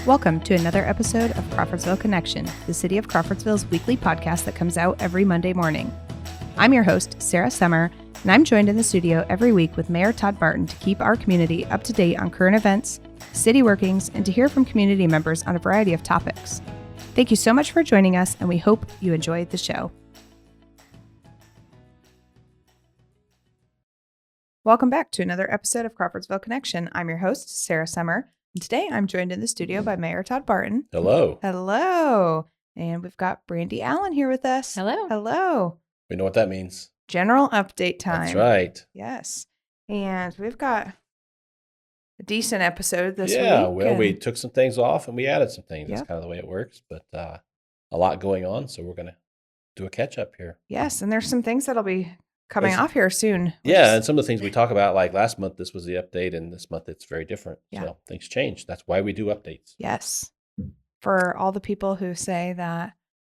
Welcome to another episode of Crawfordsville Connection, the City of Crawfordsville's weekly podcast that comes out every Monday morning. I'm your host, Sarah Summer, and I'm joined in the studio every week with Mayor Todd Barton to keep our community up to date on current events, city workings, and to hear from community members on a variety of topics. Thank you so much for joining us, and we hope you enjoyed the show. Welcome back to another episode of Crawfordsville Connection. I'm your host, Sarah Summer. And today I'm joined in the studio by Mayor Todd Barton. Hello. Hello. And we've got Brandy Allen here with us. Hello. Hello. We know what that means. General update time. That's right. Yes. And we've got a decent episode this week. Yeah, well, we took some things off and we added some things. Yep. That's kind of the way it works, but a lot going on, so we're going to do a catch-up here. Yes, and there's some things that'll be coming off here soon. Yeah, and some of the things we talk about, like last month, this was the update, and this month it's very different. Yeah. So things change. That's why we do updates. Yes. For all the people who say that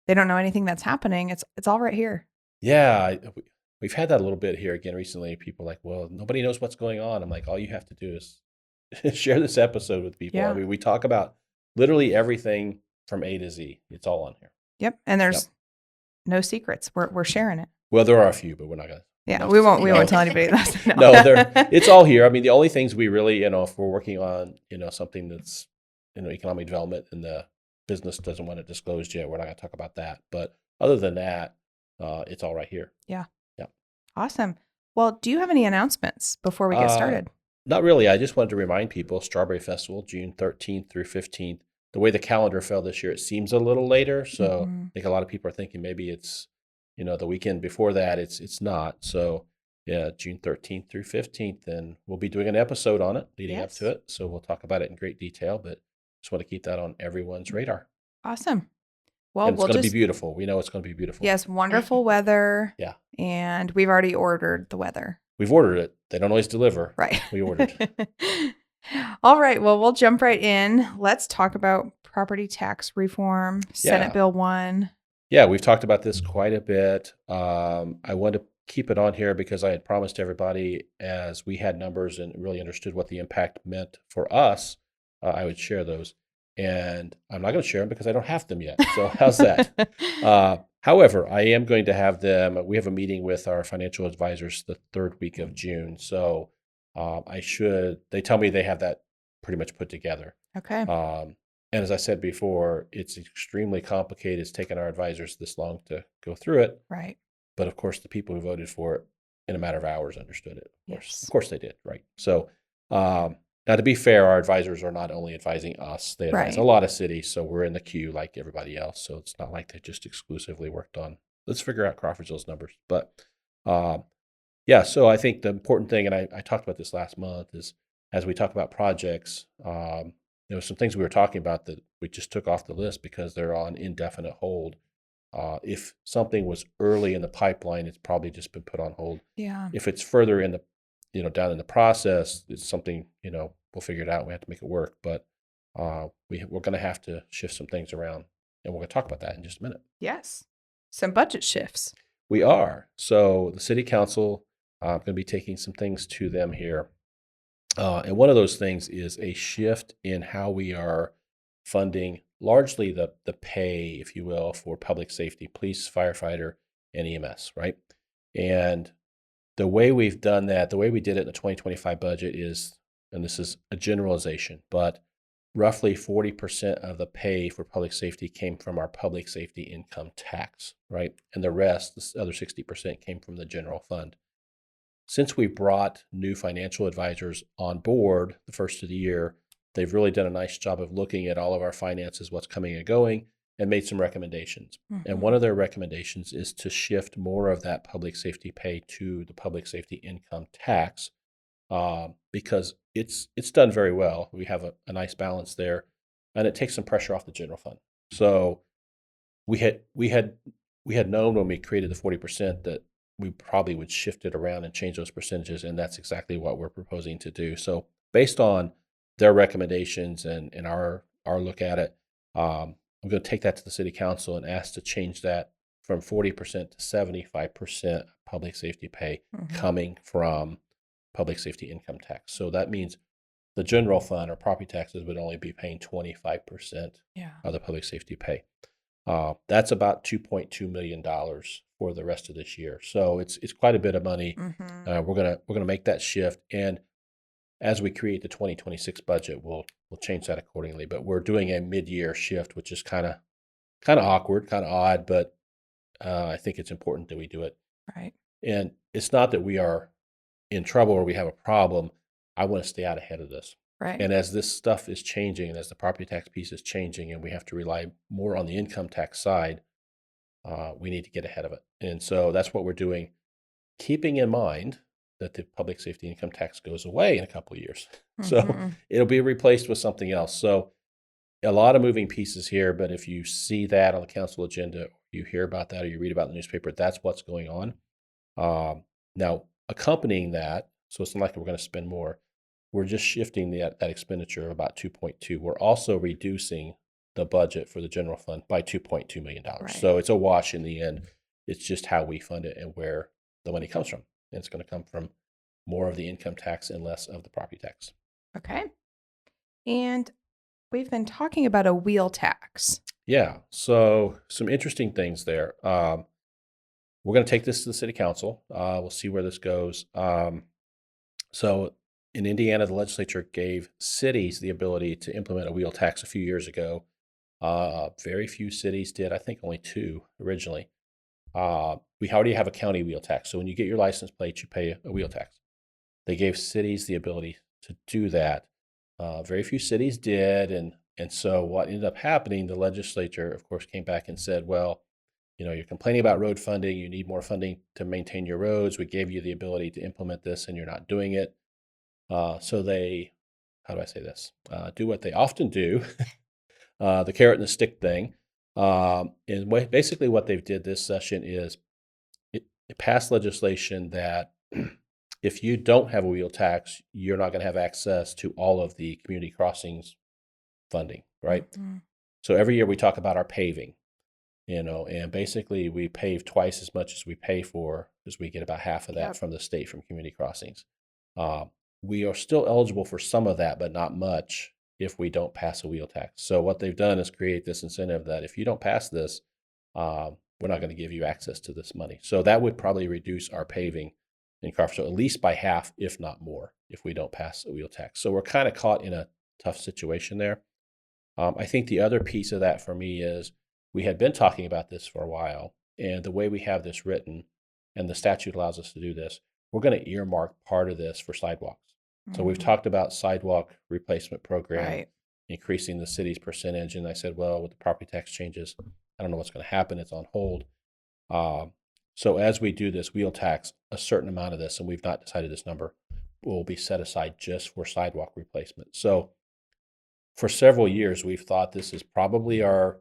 they don't know anything that's happening, it's all right here. Yeah, we've had that a little bit here again recently. People are like, well, nobody knows what's going on. I'm like, all you have to do is share this episode with people. Yeah. I mean, we talk about literally everything from A to Z. It's all on here. Yep. And there's no secrets. We're sharing it. Well, there are a few, but we're not going to. Yeah, no, we won't tell anybody that. No, it's all here. I mean, the only things we really, if we're working on, something that's, economic development and the business doesn't want it disclosed yet, we're not going to talk about that. But other than that, it's all right here. Yeah. Yeah. Awesome. Well, do you have any announcements before we get started? Not really. I just wanted to remind people, Strawberry Festival, June 13th through 15th. The way the calendar fell this year, it seems a little later. So I think a lot of people are thinking maybe it's, the weekend before that. It's not. So yeah, June 13th through 15th, and we'll be doing an episode on it leading up to it. So we'll talk about it in great detail, but just want to keep that on everyone's radar. Awesome. Well, and it's going to be beautiful. We know it's going to be beautiful. Yes, wonderful weather. Yeah. And we've already ordered the weather. We've ordered it. They don't always deliver. Right. We ordered. All right. Well, we'll jump right in. Let's talk about property tax reform, Senate Bill 1. Yeah, we've talked about this quite a bit. I wanted to keep it on here because I had promised everybody, as we had numbers and really understood what the impact meant for us, I would share those. And I'm not going to share them because I don't have them yet. So how's that? However, I am going to have them. We have a meeting with our financial advisors the third week of June. So they tell me they have that pretty much put together. Okay. And as I said before, it's extremely complicated. It's taken our advisors this long to go through it. Right. But of course, the people who voted for it in a matter of hours understood it. Yes. Of course they did. Right. So now, to be fair, our advisors are not only advising us, they advise a lot of cities. So we're in the queue like everybody else. So it's not like they just exclusively worked on, let's figure out Crawfordsville's numbers. But so I think the important thing, and I talked about this last month, is as we talk about projects, there were some things we were talking about that we just took off the list because they're on indefinite hold. If something was early in the pipeline, it's probably just been put on hold. Yeah. If it's further in the, down in the process, it's something, we'll figure it out. We have to make it work. But we're going to have to shift some things around. And we're going to talk about that in just a minute. Yes. Some budget shifts. We are. So the city council, I'm going to be taking some things to them here. And one of those things is a shift in how we are funding largely the pay, if you will, for public safety, police, firefighter, and EMS, right? And the way we've done that, the way we did it in the 2025 budget is, and this is a generalization, but roughly 40% of the pay for public safety came from our public safety income tax, right? And the rest, the other 60%, came from the general fund. Since we brought new financial advisors on board the first of the year, they've really done a nice job of looking at all of our finances, what's coming and going, and made some recommendations. Mm-hmm. And one of their recommendations is to shift more of that public safety pay to the public safety income tax because it's done very well. We have a nice balance there, and it takes some pressure off the general fund. So we had known when we created the 40% that we probably would shift it around and change those percentages, and that's exactly what we're proposing to do. So based on their recommendations and our look at it, I'm going to take that to the city council and ask to change that from 40% to 75% public safety pay coming from public safety income tax. So that means the general fund or property taxes would only be paying 25% Yeah. of the public safety pay. That's about $2.2 million for the rest of this year. So it's quite a bit of money. Mm-hmm. We're gonna make that shift, and as we create the 2026 budget, we'll change that accordingly. But we're doing a mid-year shift, which is kind of awkward, kind of odd, but I think it's important that we do it. Right. And it's not that we are in trouble or we have a problem. I want to stay out ahead of this. Right. And as this stuff is changing, and as the property tax piece is changing, and we have to rely more on the income tax side, we need to get ahead of it. And so that's what we're doing, keeping in mind that the public safety income tax goes away in a couple of years. So Mm-hmm. it'll be replaced with something else. So a lot of moving pieces here, but if you see that on the council agenda, you hear about that, or you read about it in the newspaper, that's what's going on. Now, accompanying that, so it's not like we're going to spend more. We're just shifting that expenditure of about 2.2. We're also reducing the budget for the general fund by $2.2 million. Right. So it's a wash in the end. It's just how we fund it and where the money comes from. And it's going to come from more of the income tax and less of the property tax. Okay. And we've been talking about a wheel tax. Yeah. So some interesting things there. We're going to take this to the city council. We'll see where this goes. So in Indiana, the legislature gave cities the ability to implement a wheel tax a few years ago. Very few cities did. I think only 2 originally. We already have a county wheel tax. So when you get your license plate, you pay a wheel tax. They gave cities the ability to do that. Very few cities did. And so what ended up happening, the legislature, of course, came back and said, well, you're complaining about road funding. You need more funding to maintain your roads. We gave you the ability to implement this, and you're not doing it. So they, how do I say this? Do what they often do, the carrot and the stick thing. And basically what they've did this session is it passed legislation that if you don't have a wheel tax, you're not going to have access to all of the community crossings funding, right? Mm-hmm. So every year we talk about our paving. And basically we pave twice as much as we pay for, because we get about half of that Yep. from the state from community crossings. We are still eligible for some of that, but not much if we don't pass a wheel tax. So what they've done is create this incentive that if you don't pass this, we're not going to give you access to this money. So that would probably reduce our paving in Crawfordsville at least by half, if not more, if we don't pass a wheel tax. So we're kind of caught in a tough situation there. I think the other piece of that for me is we had been talking about this for a while, and the way we have this written, and the statute allows us to do this, we're going to earmark part of this for sidewalks. So we've Mm-hmm. talked about sidewalk replacement program, Right. increasing the city's percentage, and I said, well, with the property tax changes, I don't know what's going to happen. It's on hold. So as we do this wheel tax, a certain amount of this, and we've not decided this number, will be set aside just for sidewalk replacement. So for several years, we've thought this is probably our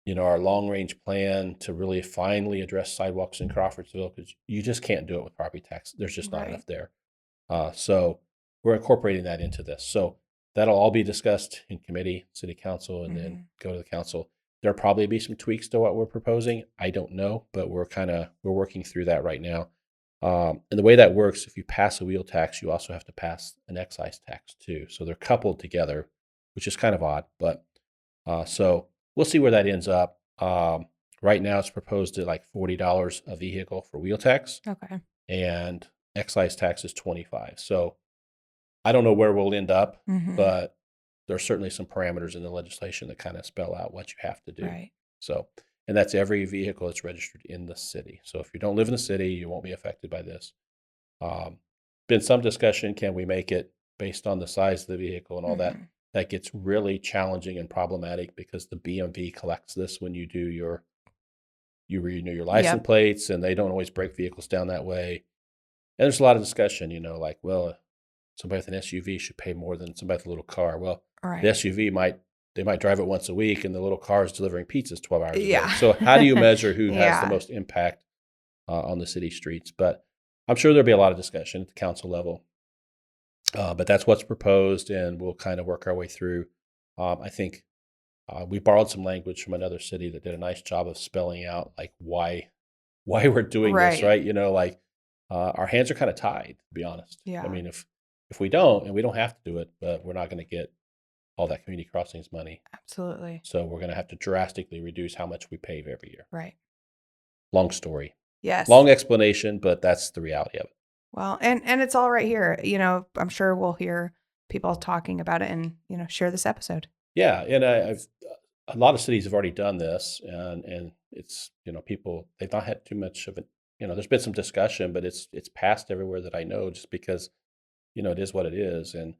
long range plan to really finally address sidewalks in Crawfordsville, because you just can't do it with property tax. There's just not Right. enough there. So we're incorporating that into this. So that'll all be discussed in committee, city council, and then go to the council. There'll probably be some tweaks to what we're proposing. I don't know, but we're working through that right now. And the way that works, if you pass a wheel tax, you also have to pass an excise tax too. So they're coupled together, which is kind of odd, but so we'll see where that ends up. Right now it's proposed at like $40 a vehicle for wheel tax, Okay. and excise tax is $25. So I don't know where we'll end up, Mm-hmm. but there's certainly some parameters in the legislation that kind of spell out what you have to do. Right. So, and that's every vehicle that's registered in the city. So if you don't live in the city, you won't be affected by this. Been some discussion, can we make it based on the size of the vehicle and all that? Mhm. That gets really challenging and problematic because the BMV collects this when you do you renew your license Yep. plates, and they don't always break vehicles down that way. And there's a lot of discussion, like, well, somebody with an SUV should pay more than somebody with a little car. Well, Right. the SUV might drive it once a week, and the little car is delivering pizzas 12 hours a day. Yeah. So how do you measure who has Yeah. the most impact on the city streets? But I'm sure there'll be a lot of discussion at the council level. But that's what's proposed, and we'll kind of work our way through. I think we borrowed some language from another city that did a nice job of spelling out like why we're doing this, Right. right? Like our hands are kind of tied, to be honest. Yeah. I mean, if if we don't, and we don't have to do it, but we're not going to get all that community crossings money. Absolutely. So we're going to have to drastically reduce how much we pave every year. Right. Long story. Yes. Long explanation, but that's the reality of it. Well, and it's all right here. I'm sure we'll hear people talking about it and, share this episode. Yeah. And a lot of cities have already done this, and it's, people, they've not had too much of it. There's been some discussion, but it's passed everywhere that I know, just because, it is what it is. And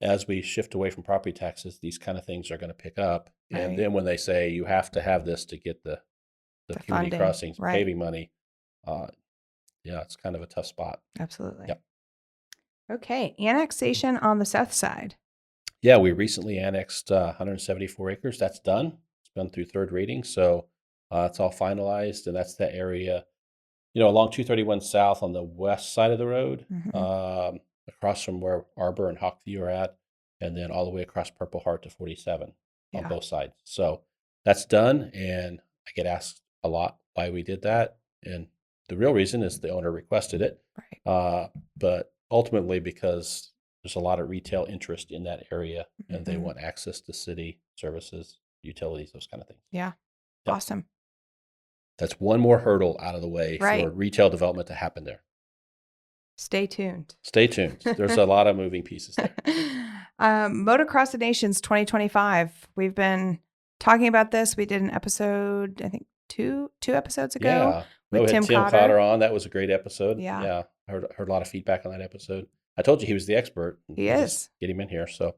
as we shift away from property taxes, these kind of things are going to pick up. Right. And then when they say you have to have this to get the community funding, crossings right. paving money, yeah, it's kind of a tough spot. Absolutely. Yep. Okay. Annexation on the south side. Yeah, we recently annexed 174 acres. That's done. It's been through third reading. So it's all finalized. And that's the area, along 231 South on the west side of the road, across from where Arbor and Hawkview are at, and then all the way across Purple Heart to 47 on both sides. So that's done. And I get asked a lot why we did that. And the real reason is the owner requested it. Right. But ultimately because there's a lot of retail interest in that area, and they want access to city services, utilities, those kind of things. Yeah. Yep. Awesome. That's one more hurdle out of the way for retail development to happen there. Stay tuned. Stay tuned. There's a lot of moving pieces there. Motocross the Nations 2025. We've been talking about this. We did an episode, I think two episodes ago. Yeah. With Tim Cotter on. That was a great episode. Yeah. I heard a lot of feedback on that episode. I told you he was the expert. He is. Get him in here. So,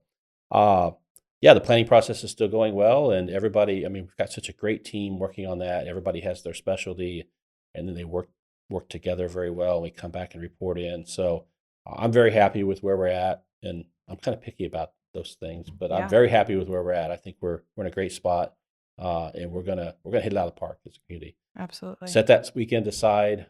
the planning process is still going well, and everybody, we've got such a great team working on that. Everybody has their specialty, and then they work together very well. And we come back and report in. So I'm very happy with where we're at, and I'm kind of picky about those things, but I'm very happy with where we're at. I think we're in a great spot, and we're gonna hit it out of the park as a community. Absolutely. Set that weekend aside,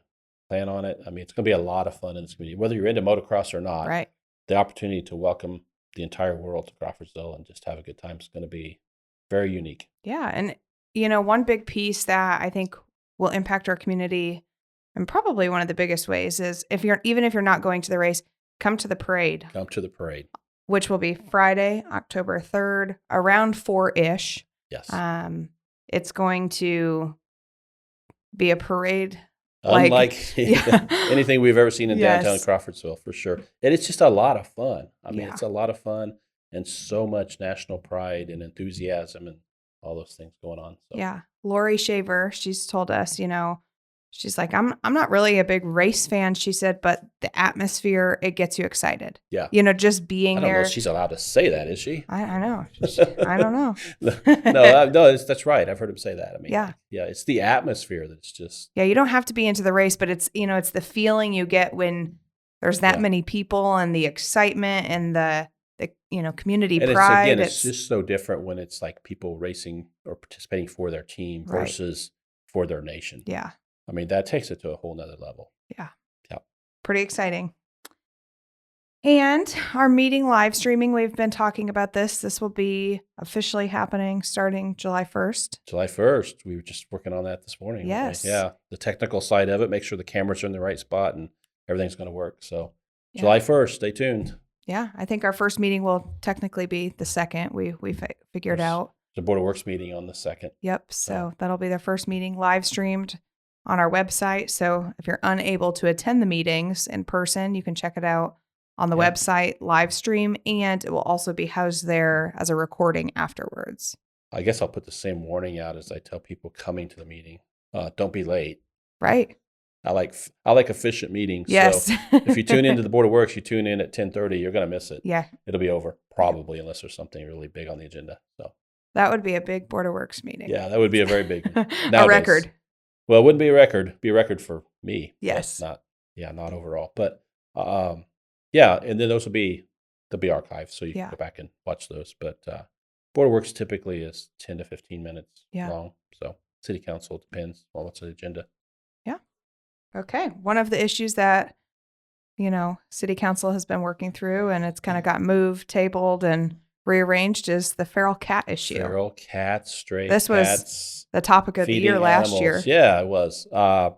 plan on it. It's going to be a lot of fun in this community, whether you're into motocross or not. Right. The opportunity to welcome the entire world to Crawfordsville and just have a good time is going to be very unique. Yeah. And, one big piece that I think will impact our community, and probably one of the biggest ways, is even if you're not going to the race, come to the parade. Come to the parade. Which will be Friday, October 3rd, around 4-ish. Yes. It's going to be a parade unlike anything we've ever seen in downtown Crawfordsville, for sure. And it's just a lot of fun. It's a lot of fun, and so much national pride and enthusiasm and all those things going on. So. Yeah. Lori Shaver, she's told us, she's like, I'm not really a big race fan, she said, but the atmosphere, it gets you excited. Yeah. Just being there. I don't know if she's allowed to say that, is she? I know. I don't know. No, that's right. I've heard him say that. Yeah, it's the atmosphere that's just. Yeah, you don't have to be into the race, but it's, it's the feeling you get when there's that many people, and the excitement and the community pride. It's just so different when it's like people racing or participating for their team versus for their nation. Yeah. That takes it to a whole nother level. Yeah. Yeah. Pretty exciting. And our meeting live streaming, we've been talking about this. This will be officially happening starting July 1st. July 1st. We were just working on that this morning. Yes. Yeah. The technical side of it, make sure the cameras are in the right spot and everything's going to work. So July 1st, stay tuned. Yeah. I think our first meeting will technically be the 2nd. We figured out. The Board of Works meeting on the 2nd. Yep. So that'll be the first meeting live streamed on our website. So if you're unable to attend the meetings in person, you can check it out on the website, live stream, and it will also be housed there as a recording afterwards. I guess I'll put the same warning out as I tell people coming to the meeting. Don't be late. Right. I like efficient meetings. Yes. So if you tune into the Board of Works, you tune in at 10:30, you're going to miss it. Yeah. It'll be over probably, unless there's something really big on the agenda. So that would be a big Board of Works meeting. Yeah, that would be a very big one. A record. Well, it wouldn't be a record. It'd be a record for me. Yes. Not overall. But and then they'll be archived, so you can go back and watch those. But Board of Works typically is 10 to 15 minutes long. So City Council depends on what's on the agenda. Yeah. Okay. One of the issues that City Council has been working through, and it's kind of got moved, tabled, and rearranged, is the feral cat issue. Feral cats, stray cats. This was the topic of the year last year. Yeah, it was. I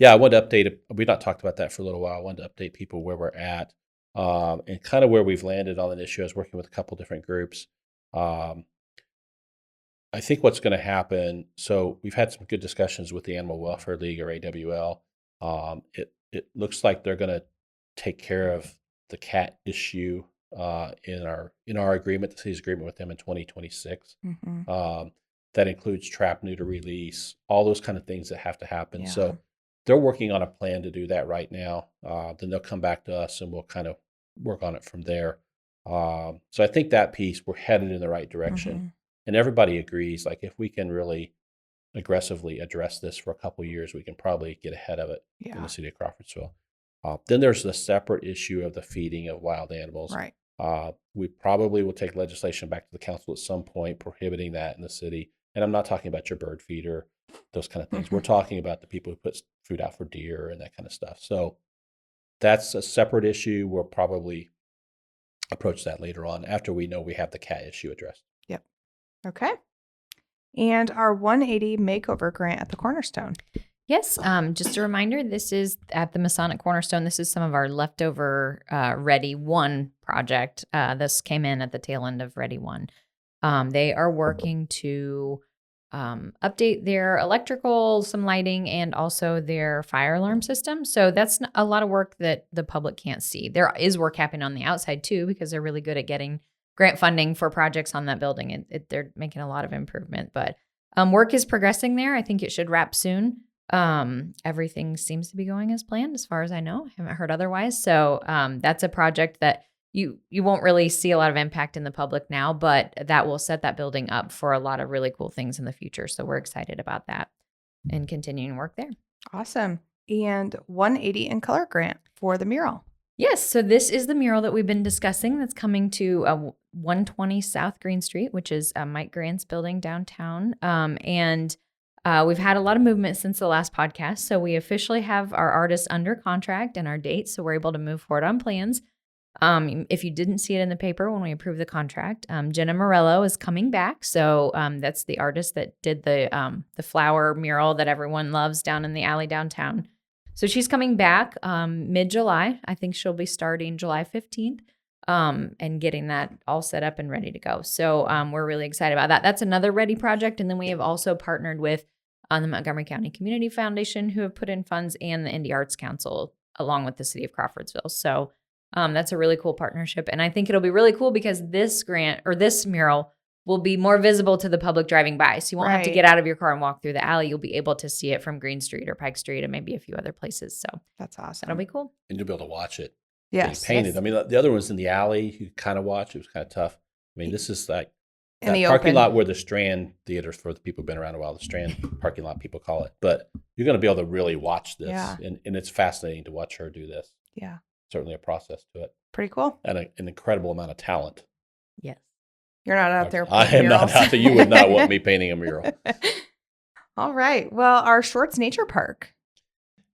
wanted to update it. We've not talked about that for a little while. I wanted to update people where we're at. And kind of where we've landed on an issue, I was working with a couple different groups. I think what's going to happen, so we've had some good discussions with the Animal Welfare League or AWL. It looks like they're going to take care of the cat issue in our agreement, the city's agreement with them in 2026. That includes trap, neuter, release, all those kind of things that have to happen. Yeah. So they're working on a plan to do that right now. Then they'll come back to us and we'll kind of work on it from there. So I think that piece, we're headed in the right direction. And everybody agrees, like if we can really aggressively address this for a couple of years, we can probably get ahead of it in the city of Crawfordsville. Then there's the separate issue of the feeding of wild animals. Right. We probably will take legislation back to the council at some point prohibiting that in the city. And I'm not talking about your bird feeder, those kind of things. We're talking about the people who put food out for deer and that kind of stuff. So that's a separate issue. We'll probably approach that later on after we know we have the cat issue addressed. Yep. Okay. And our 180 makeover grant at the Cornerstone. Yes. Just a reminder, this is at the Masonic Cornerstone. This is some of our leftover Ready 1 project. This came in at the tail end of Ready 1. They are working to update their electrical, some lighting, and also their fire alarm system. So that's a lot of work that the public can't see. There is work happening on the outside too, because they're really good at getting grant funding for projects on that building. They're making a lot of improvement, but work is progressing there. I think it should wrap soon. Everything seems to be going as planned as far as I know. I haven't heard otherwise. So that's a project that you won't really see a lot of impact in the public now, but that will set that building up for a lot of really cool things in the future. So we're excited about that and continuing work there. Awesome. And 180 in color grant for the mural. Yes. So this is the mural that we've been discussing that's coming to 120 South Green Street, which is Mike Grant's building downtown. We've had a lot of movement since the last podcast. So we officially have our artist under contract and our dates. So we're able to move forward on plans. If you didn't see it in the paper when we approved the contract, Jenna Morello is coming back. So that's the artist that did the flower mural that everyone loves down in the alley downtown. So she's coming back mid-July. I think she'll be starting July 15th and getting that all set up and ready to go. So we're really excited about that. That's another Ready project. And then we have also partnered with the Montgomery County Community Foundation, who have put in funds, and the Indie Arts Council, along with the city of Crawfordsville. So that's a really cool partnership. And I think it'll be really cool because this grant or this mural will be more visible to the public driving by. So you won't have to get out of your car and walk through the alley. You'll be able to see it from Green Street or Pike Street and maybe a few other places. So that's awesome. That'll be cool. And you'll be able to watch it. Yes. Painted. Yes. I mean, the other one's in the alley. You kind of watch. It was kind of tough. I mean, this is like In the parking open. lot where the Strand Theater, for the people who've been around a while, the Strand parking lot, people call it. But you're going to be able to really watch this. Yeah. And it's fascinating to watch her do this. Yeah. Certainly a process to it. Pretty cool. And an incredible amount of talent. Yes. You're not out there I painting am not murals. out there. You would not want me painting a mural. All right. Well, our Shorts Nature Park.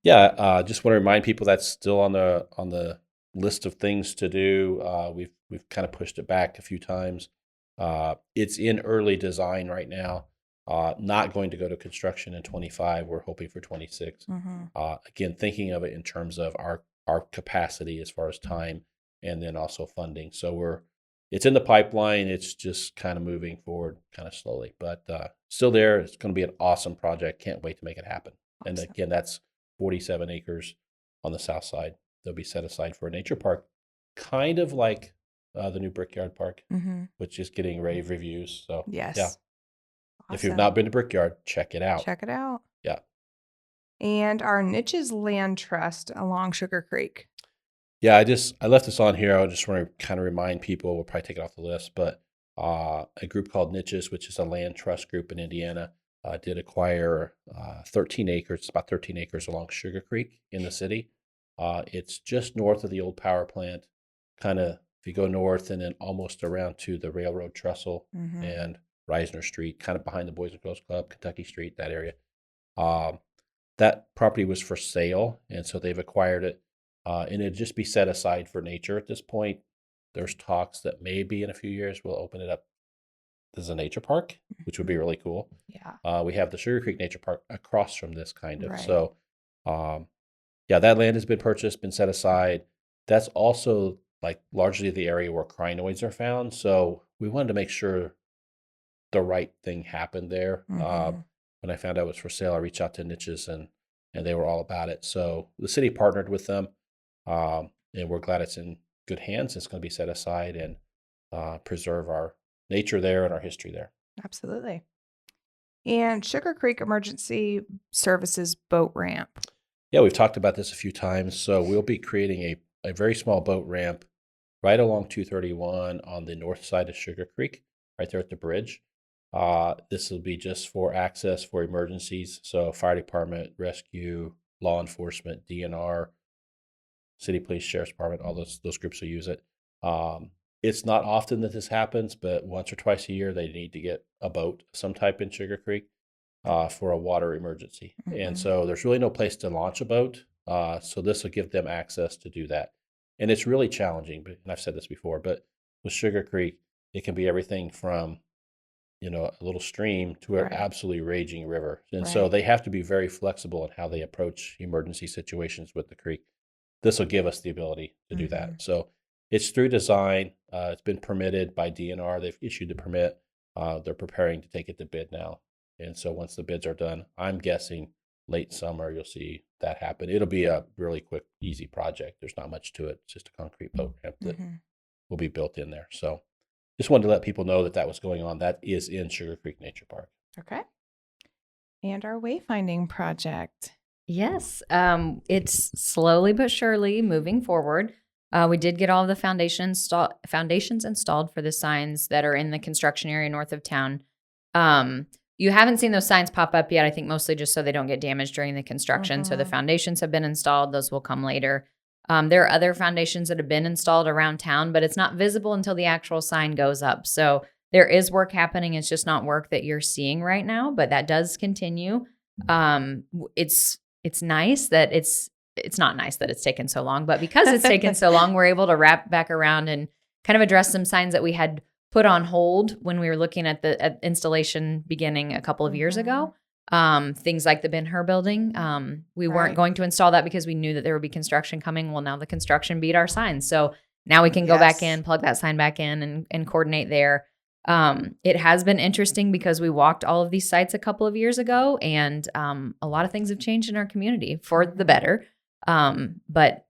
Yeah, just want to remind people that's still on the list of things to do. We've kind of pushed it back a few times. It's in early design right now. Not going to go to construction in 25. We're hoping for 26. Again, thinking of it in terms of our capacity as far as time and then also funding. So it's in the pipeline. It's just kind of moving forward kind of slowly, but still there. It's going to be an awesome project. Can't wait to make it happen. Awesome. And again, that's 47 acres on the south side. They'll be set aside for a nature park, kind of like the new Brickyard Park, which is getting rave reviews. So Yes. yeah. Awesome. If you've not been to Brickyard, check it out. Check it out. Yeah. And our Niches Land Trust along Sugar Creek. Yeah, I left this on here. I just want to kind of remind people, we'll probably take it off the list, but a group called Niches, which is a land trust group in Indiana, did acquire 13 acres. It's about 13 acres along Sugar Creek in the city. It's just north of the old power plant, kind of if you go north and then almost around to the railroad trestle and Reisner Street, kind of behind the Boys and Girls Club, Kentucky Street, that area. That property was for sale, and so they've acquired it. And it'd just be set aside for nature at this point. There's talks that maybe in a few years we'll open it up as a nature park, which would be really cool. Yeah. We have the Sugar Creek Nature Park across from this kind of. Right. So, yeah, that land has been purchased, been set aside. That's also like largely the area where crinoids are found. So we wanted to make sure the right thing happened there. When I found out it was for sale, I reached out to Niches and they were all about it. So the city partnered with them, and we're glad it's in good hands. It's going to be set aside and preserve our nature there and our history there. Absolutely. And Sugar Creek Emergency Services boat ramp. Yeah, we've talked about this a few times. So we'll be creating a very small boat ramp right along 231 on the north side of Sugar Creek, right there at the bridge. This will be just for access for emergencies. So fire department, rescue, law enforcement, DNR, city police, sheriff's department, all those groups will use it. It's not often that this happens, but once or twice a year, they need to get a boat of some type in Sugar Creek for a water emergency. And so there's really no place to launch a boat. So this will give them access to do that. And it's really challenging, but and I've said this before, but with Sugar Creek, it can be everything from a little stream to an absolutely raging river. And so they have to be very flexible in how they approach emergency situations with the creek. This will give us the ability to do that. So it's through design. It's been permitted by DNR. They've issued the permit. They're preparing to take it to bid now. And so once the bids are done, I'm guessing late summer, you'll see that happen. It'll be a really quick, easy project. There's not much to it. It's just a concrete boat ramp that will be built in there. So just wanted to let people know that was going on. That is in Sugar Creek Nature Park. Okay. And our wayfinding project. Yes, it's slowly but surely moving forward. We did get all of the foundations installed for the signs that are in the construction area north of town. You haven't seen those signs pop up yet, I think mostly just so they don't get damaged during the construction. So the foundations have been installed. Those will come later. There are other foundations that have been installed around town, but it's not visible until the actual sign goes up. So there is work happening. It's just not work that you're seeing right now, but that does continue. It's nice that it's not nice that it's taken so long, but because it's taken so long, we're able to wrap back around and kind of address some signs that we had put on hold when we were looking at the installation beginning a couple of years ago. Things like the Ben-Hur building. We weren't going to install that because we knew that there would be construction coming. Well, now the construction beat our signs. So now we can go back in, plug that sign back in and coordinate there. It has been interesting because we walked all of these sites a couple of years ago and a lot of things have changed in our community for the better. But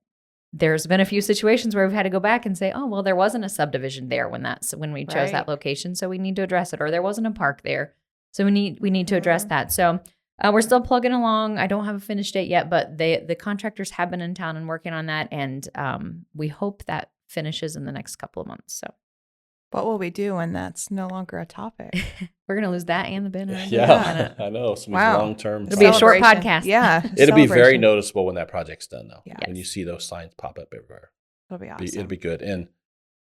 there's been a few situations where we've had to go back and say, oh, well, there wasn't a subdivision there when we chose that location. So we need to address it. Or there wasn't a park there. So we need to address that. So we're still plugging along. I don't have a finish date yet, but the contractors have been in town and working on that. And we hope that finishes in the next couple of months. So what will we do when that's no longer a topic? We're going to lose that and the bin. Yeah, I know. Some long-term. It'll be a short podcast. Yeah. It'll be very noticeable when that project's done, though. Yeah. When you see those signs pop up everywhere. It'll be awesome. It'll be good. And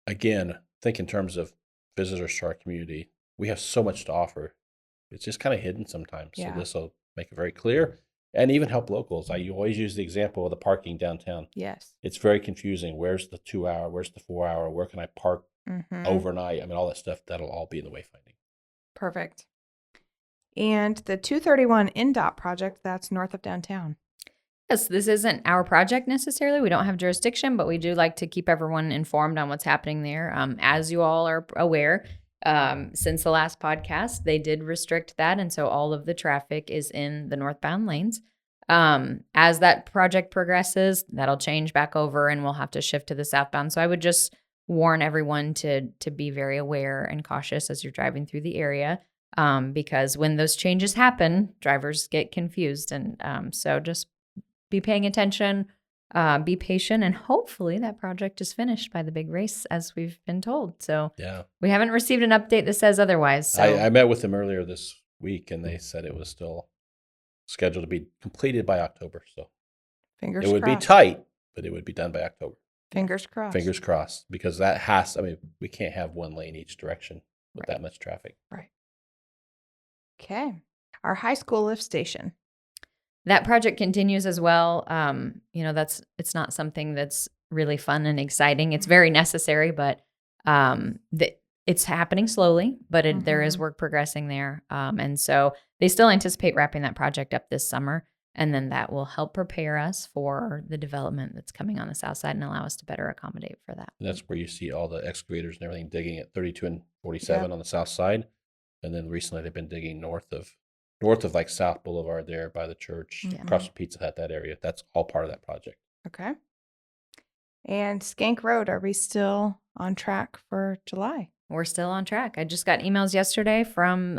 again, think in terms of visitors to our community. We have so much to offer. It's just kind of hidden sometimes. Yeah. So this will make it very clear and even help locals. You always use the example of the parking downtown. Yes. It's very confusing. Where's the 2 hour? Where's the 4 hour? Where can I park overnight? I mean, all that stuff, that'll all be in the wayfinding. Perfect. And the 231 NDOT project, that's north of downtown. Yes, this isn't our project necessarily. We don't have jurisdiction, but we do like to keep everyone informed on what's happening there. As you all are aware, since the last podcast, they did restrict that. And so all of the traffic is in the northbound lanes. As that project progresses, that'll change back over and we'll have to shift to the southbound. So I would just warn everyone to be very aware and cautious as you're driving through the area, because when those changes happen, drivers get confused. And so just be paying attention, be patient, and hopefully that project is finished by the big race, as we've been told. So we haven't received an update that says otherwise. So. I met with them earlier this week, and they said it was still scheduled to be completed by October. So Fingers it would crossed. be tight, but it would be done by October. Fingers crossed. Fingers crossed, because we can't have one lane each direction with that much traffic. Right. Okay. Our high school lift station. That project continues as well. It's not something that's really fun and exciting. It's very necessary, but it's happening slowly, but there is work progressing there. And so they still anticipate wrapping that project up this summer. And then that will help prepare us for the development that's coming on the south side and allow us to better accommodate for that. And that's where you see all the excavators and everything digging at 32 and 47 on the south side. And then recently they've been digging north of like South Boulevard there by the church, across from Pizza Hut, that area. That's all part of that project. Okay. And Skank Road, are we still on track for July? We're still on track. I just got emails yesterday from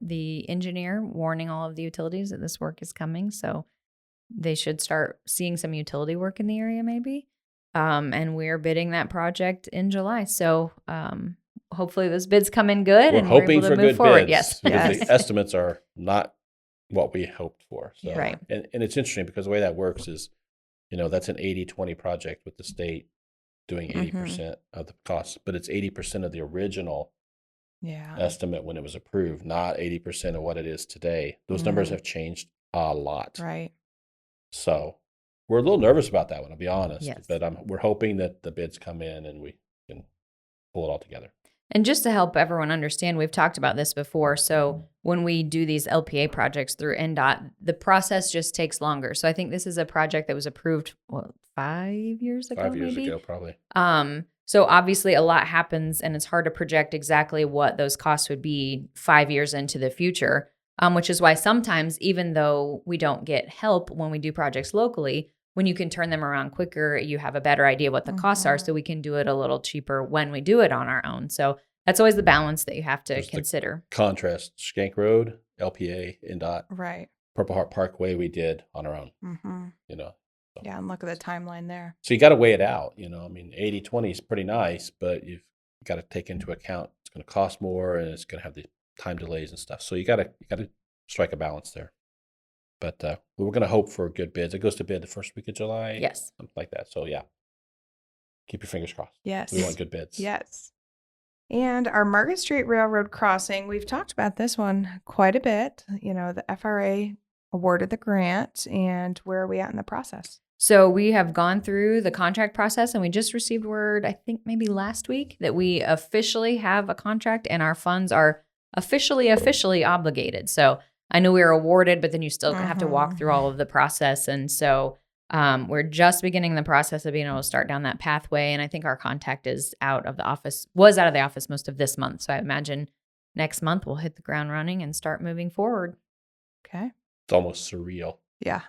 the engineer warning all of the utilities that this work is coming. So they should start seeing some utility work in the area maybe. And we're bidding that project in July. So hopefully those bids come in good We're and hoping we're able for to move good forward. bids. Yes. Because the estimates are not what we hoped for. So, Right. And it's interesting because the way that works is, that's an 80-20 project with the state doing 80% of the cost, but it's 80% of the original estimate when it was approved, not 80% of what it is today. Those numbers have changed a lot. Right. So we're a little nervous about that one, I'll be honest. Yes. But we're hoping that the bids come in and we can pull it all together. And just to help everyone understand, we've talked about this before. So when we do these LPA projects through NDOT, the process just takes longer. So I think this is a project that was approved, 5 years ago? 5 years maybe? ago, probably. So obviously a lot happens and it's hard to project exactly what those costs would be 5 years into the future, which is why sometimes, even though we don't get help when we do projects locally, when you can turn them around quicker, you have a better idea what the costs are, so we can do it a little cheaper when we do it on our own. So that's always the balance that you have to consider. Contrast, Skank Road, LPA, NDOT, Right. Purple Heart Parkway, we did on our own, So. Yeah, and look at the timeline there. So you got to weigh it out, 80-20 is pretty nice, but you've got to take into account it's going to cost more and it's going to have the time delays and stuff. So you got to strike a balance there. But we're going to hope for good bids. It goes to bid the first week of July. Yes. Something like that. So yeah, keep your fingers crossed. Yes. We want good bids. Yes. And our Market Street Railroad crossing, we've talked about this one quite a bit. The FRA awarded the grant, and where are we at in the process? So we have gone through the contract process and we just received word, I think maybe last week, that we officially have a contract and our funds are officially obligated. So I know we were awarded, but then you still have to walk through all of the process. And so we're just beginning the process of being able to start down that pathway. And I think our contact was out of the office most of this month. So I imagine next month we'll hit the ground running and start moving forward. Okay. It's almost surreal. Yeah.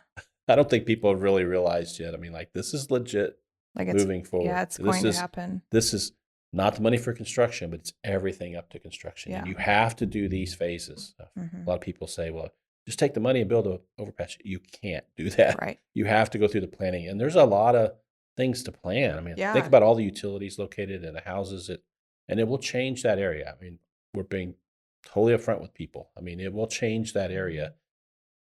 I don't think people have really realized yet. This is legit moving forward. Yeah, it's going to happen. This is not the money for construction, but it's everything up to construction. Yeah. And you have to do these phases. A lot of people say, well, just take the money and build an overpass. You can't do that. Right. You have to go through the planning. And there's a lot of things to plan. Think about all the utilities located in the houses, and it will change that area. We're being totally upfront with people. It will change that area.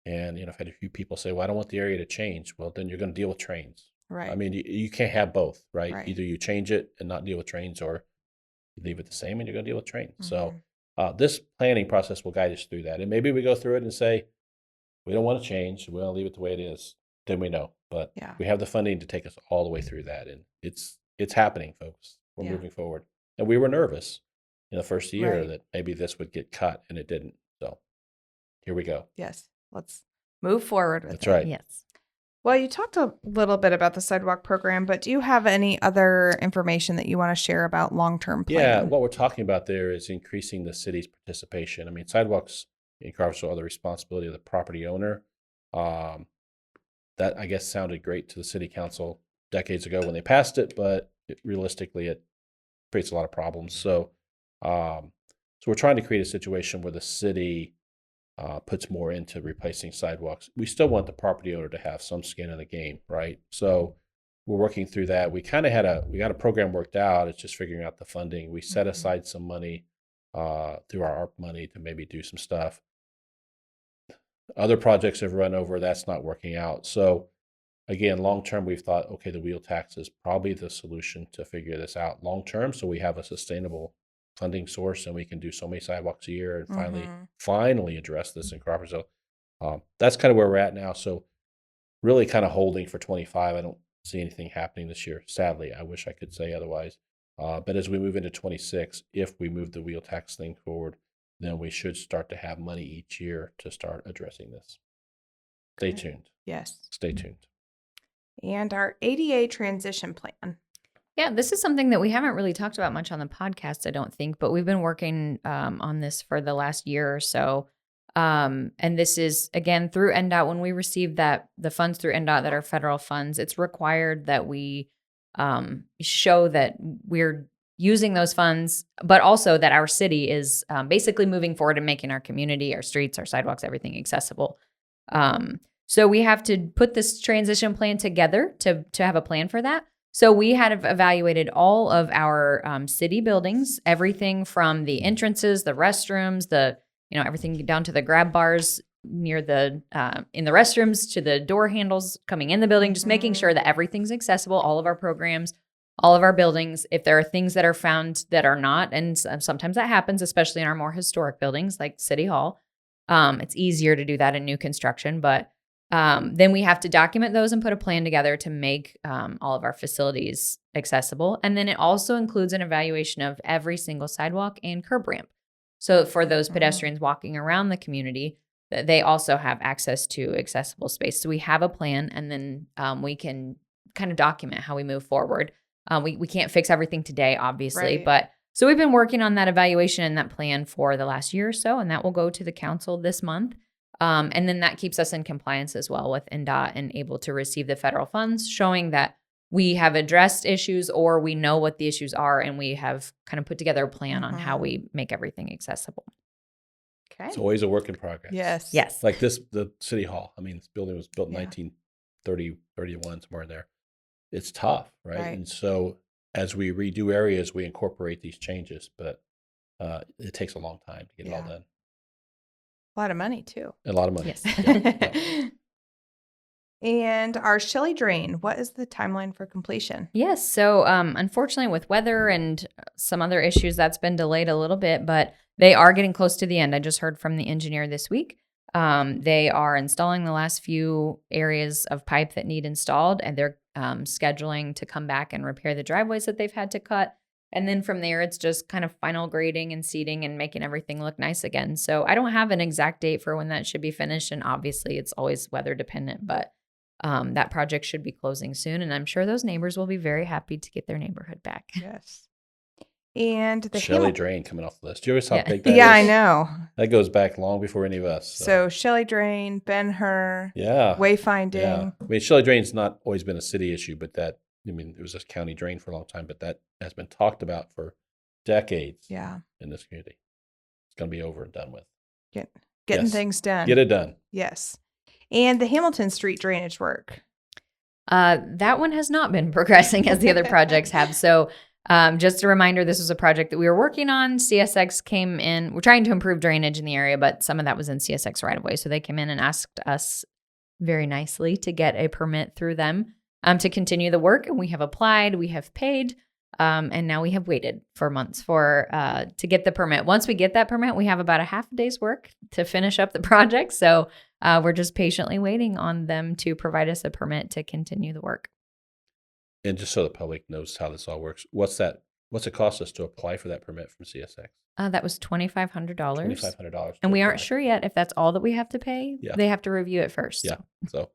And, I've had a few people say, well, I don't want the area to change. Well, then you're going to deal with trains. Right. You can't have both, right? Right. Either you change it and not deal with trains, or you leave it the same and you're going to deal with trains. So this planning process will guide us through that. And maybe we go through it and say, we don't want to change. We want to leave it the way it is. Then we know. But we have the funding to take us all the way through that. And it's happening, folks. We're moving forward. And we were nervous in the first year that maybe this would get cut, and it didn't. So here we go. Yes. Let's move forward with it. That's right. Yes. Well, you talked a little bit about the sidewalk program, but do you have any other information that you want to share about long-term plan? Yeah, what we're talking about there is increasing the city's participation. Sidewalks in Crawfordsville are the responsibility of the property owner. That, I guess, sounded great to the city council decades ago when they passed it, but realistically, it creates a lot of problems. So we're trying to create a situation where the city puts more into replacing sidewalks. We still want the property owner to have some skin in the game, right? So we're working through that. We got a program worked out. It's just figuring out the funding. We set aside some money through our ARP money to maybe do some stuff. Other projects have run over. That's not working out. So again, long term, we've thought, okay, the wheel tax is probably the solution to figure this out long term. So we have a sustainable funding source and we can do so many sidewalks a year and finally address this in Crawfordsville. That's kind of where we're at now. So really kind of holding for 25. I don't see anything happening this year. Sadly, I wish I could say otherwise. But as we move into 26, if we move the wheel tax thing forward, then we should start to have money each year to start addressing this. Stay tuned. Yes. Stay tuned. And our ADA transition plan. Yeah, this is something that we haven't really talked about much on the podcast, I don't think, but we've been working on this for the last year or so. And this is, again, through NDOT. When we receive the funds through NDOT that are federal funds, it's required that we show that we're using those funds, but also that our city is basically moving forward and making our community, our streets, our sidewalks, everything accessible. So we have to put this transition plan together to have a plan for that. So we had evaluated all of our city buildings, everything from the entrances, the restrooms, everything down to the grab bars near the in the restrooms to the door handles coming in the building, just making sure that everything's accessible, all of our programs, all of our buildings. If there are things that are found that are not, and sometimes that happens, especially in our more historic buildings like City Hall, it's easier to do that in new construction, but then we have to document those and put a plan together to make all of our facilities accessible. And then it also includes an evaluation of every single sidewalk and curb ramp. So for those pedestrians walking around the community, they also have access to accessible space. So we have a plan, and then we can kind of document how we move forward. We can't fix everything today, obviously, Right. but so we've been working on that evaluation and that plan for the last year or so, and that will go to the council this month. And then that keeps us in compliance as well with NDOT and able to receive the federal funds, showing that we have addressed issues or we know what the issues are, and we have kind of put together a plan on how we make everything accessible. Okay. It's always a work in progress. Yes. Yes. Like the City Hall. I mean, this building was built in Yeah. 1930, 31, somewhere in there. It's tough, right? Right. And so as we redo areas, we incorporate these changes, but it takes a long time to get it all Yeah. done. A lot of money, too. A lot of money. Yes. Yeah. And our Shelley Drain, what is the timeline for completion? Yes. So unfortunately, with weather and some other issues, that's been delayed a little bit, but they are getting close to the end. I just heard from the engineer this week. They are installing the last few areas of pipe that need installed, and they're scheduling to come back and repair the driveways that they've had to cut. And then from there, it's just kind of final grading and seeding and making everything look nice again. So I don't have an exact date for when that should be finished. And obviously, it's always weather dependent, but that project should be closing soon. And I'm sure those neighbors will be very happy to get their neighborhood back. Yes. And the Shelley Drain coming off the list. Do you always how Yeah. big that is? Yeah, I know. That goes back long before any of us. So Shelley Drain, Ben-Hur, yeah. wayfinding. Yeah. I mean, Shelley Drain's not always been a city issue, but it was a county drain for a long time, but that has been talked about for decades Yeah. in this community. It's going to be over and done with. Getting Yes. things done. Get it done. Yes. And the Hamilton Street drainage work. That one has not been progressing as the other projects have. So just a reminder, this was a project that we were working on. CSX came in. We're trying to improve drainage in the area, but some of that was in CSX right away. So they came in and asked us very nicely to get a permit through them to continue the work. And we have applied, we have paid, and now we have waited for months to get the permit. Once we get that permit, we have about a half a day's work to finish up the project. So we're just patiently waiting on them to provide us a permit to continue the work. And just so the public knows how this all works, what's it cost us to apply for that permit from CSX? That was $2,500. $2,500. And we aren't sure yet if that's all that we have to pay. Yeah. They have to review it first. Yeah. So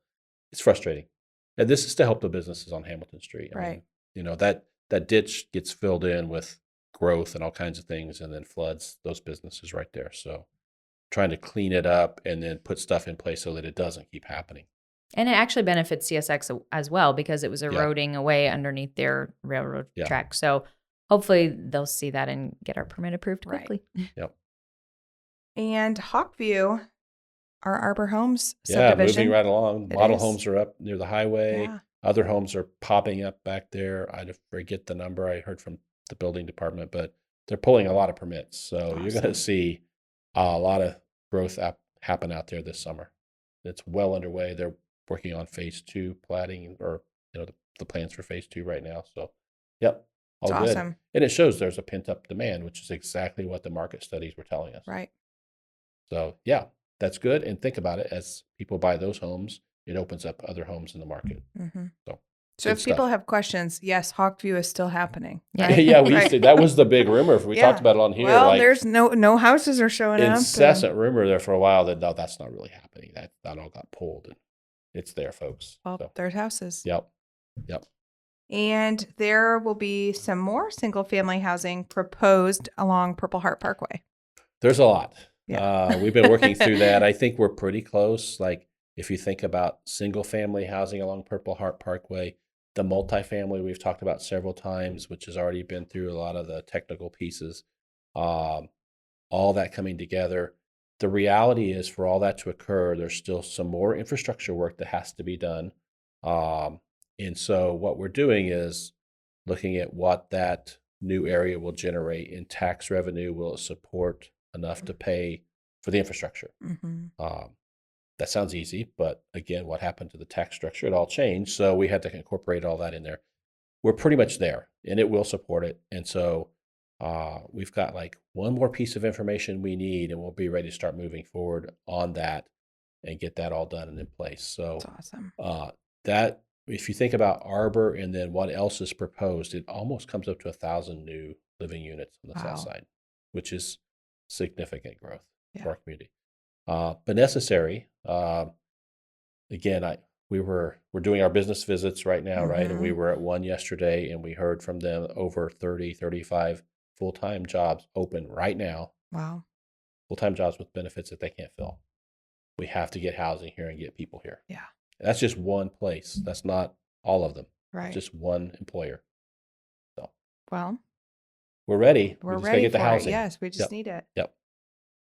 it's frustrating. And this is to help the businesses on Hamilton Street. I Right. mean, that ditch gets filled in with growth and all kinds of things and then floods those businesses right there. So trying to clean it up and then put stuff in place so that it doesn't keep happening. And it actually benefits CSX as well because it was eroding away underneath their railroad Yeah. track. So hopefully they'll see that and get our permit approved Right. quickly. Yep. And Hawkview, our Arbor Homes Yeah, subdivision. moving right along. It Model is. homes are up near the highway. Yeah. Other homes are popping up back there. I forget the number I heard from the building department, but they're pulling a lot of permits. So you're going Awesome. to see a lot of growth happen out there this summer. It's well underway. They're working on phase 2 platting or the plans for phase 2 right now. So, yep, all It's good. awesome. And it shows there's a pent up demand, which is exactly what the market studies were telling us. Right. So, yeah, that's good. And think about it, as people buy those homes, it opens up other homes in the market. Mm-hmm. So, So good if people stuff. have questions, yes, Hawkview is still happening. Yeah. right? Yeah, we Right. used to, that was the big rumor. We Yeah. talked about it on here. Well, like there's no houses are showing up. incessant rumor there for a while that no, that's not really happening. That all got pulled. And It's there, folks. Well, So, there's houses. yep. Yep. And there will be some more single-family housing proposed along Purple Heart Parkway. There's a lot. Yeah. We've been working through that. I think we're pretty close. Like if you think about single family housing along Purple Heart Parkway, the multifamily we've talked about several times, which has already been through a lot of the technical pieces, all that coming together. The reality is for all that to occur, there's still some more infrastructure work that has to be done. And so what we're doing is looking at what that new area will generate in tax revenue. Will it support enough to pay for the infrastructure? Mm-hmm. That sounds easy, but again, what happened to the tax structure? It all changed. So we had to incorporate all that in there. We're pretty much there and it will support it. And so we've got like one more piece of information we need and we'll be ready to start moving forward on that and get that all done and in place. So That's awesome. that if you think about Arbor and then what else is proposed, it almost comes up to 1,000 new living units on the south side, which is significant growth for our community. But necessary. Again, we're doing our business visits right now, right? And we were at one yesterday and we heard from them over 30, 35 full-time jobs open right now. Wow. Full-time jobs with benefits that they can't fill. We have to get housing here and get people here. Yeah. That's just one place. That's not all of them. Right. Just one employer. So well, we're ready. We're we just ready gotta get the for housing. it. Yes, we just need it. Yep.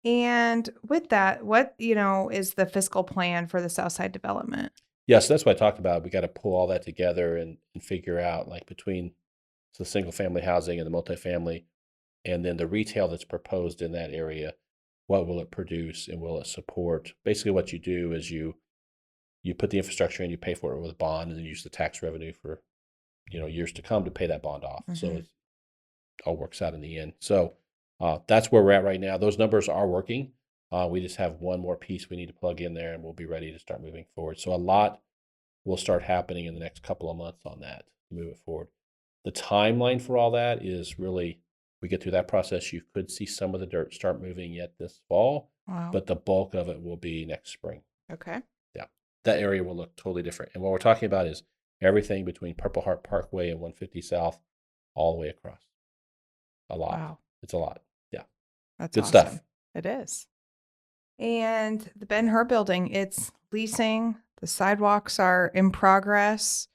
And with that, what is the fiscal plan for the Southside development? Yes, that's what I talked about. We got to pull all that together and figure out like between the single family housing and the multifamily and then the retail that's proposed in that area, what will it produce and will it support? Basically what you do is you put the infrastructure in, you pay for it with a bond and then use the tax revenue for years to come to pay that bond off. So it all works out in the end. So that's where we're at right now. Those numbers are working. We just have one more piece we need to plug in there and we'll be ready to start moving forward. So a lot will start happening in the next couple of months on that to move it forward. The timeline for all that is really, we get through that process, you could see some of the dirt start moving yet this fall, but the bulk of it will be next spring. Okay. Yeah. That area will look totally different. And what we're talking about is everything between Purple Heart Parkway and 150 South all the way across. A lot. Wow. It's a lot. Yeah. That's good awesome. stuff. It is. And the Ben-Hur building, it's leasing. The sidewalks are in progress.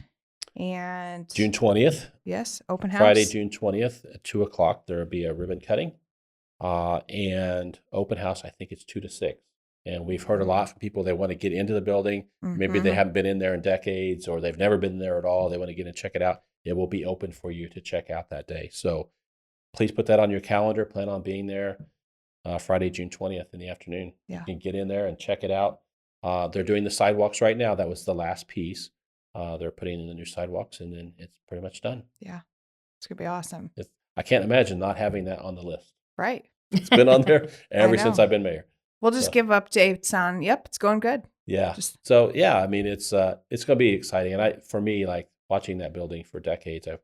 And June 20th. Yes, open house. Friday, June 20th at 2:00, there will be a ribbon cutting. And open house, I think it's 2 to 6. And we've heard a lot from people, they want to get into the building. Maybe they haven't been in there in decades or they've never been there at all. They want to get in and check it out. It will be open for you to check out that day. So please put that on your calendar. Plan on being there Friday, June 20th in the afternoon. Yeah. You can get in there and check it out. They're doing the sidewalks right now. That was the last piece. They're putting in the new sidewalks and then it's pretty much done. Yeah. It's going to be awesome. I can't imagine not having that on the list. Right. It's been on there ever since I've been mayor. We'll just give updates on, it's going good. Yeah. So, yeah, I mean, it's going to be exciting. And for me, like watching that building for decades, I've,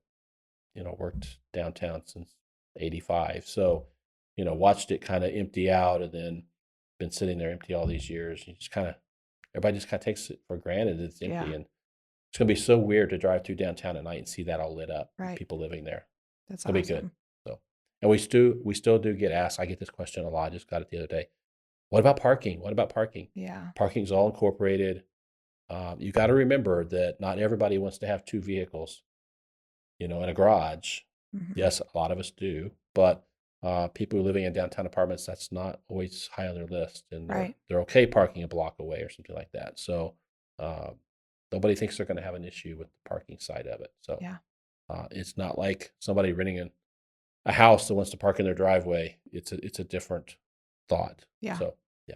worked downtown since 85. So, watched it kind of empty out and then been sitting there empty all these years. You just everybody just kind of takes it for granted it's empty. Yeah. And it's going to be so weird to drive through downtown at night and see that all lit up. Right. People living there. That's It'll be good. So, and we still do get asked. I get this question a lot. I just got it the other day. What about parking? What about parking? Yeah. Parking's all incorporated. You got to remember that not everybody wants to have 2 vehicles, in a garage. Yes, a lot of us do, but people who are living in downtown apartments, that's not always high on their list, and they're okay parking a block away or something like that. So nobody thinks they're going to have an issue with the parking side of it. So it's not like somebody renting a house that wants to park in their driveway. It's a different thought. Yeah. So yeah.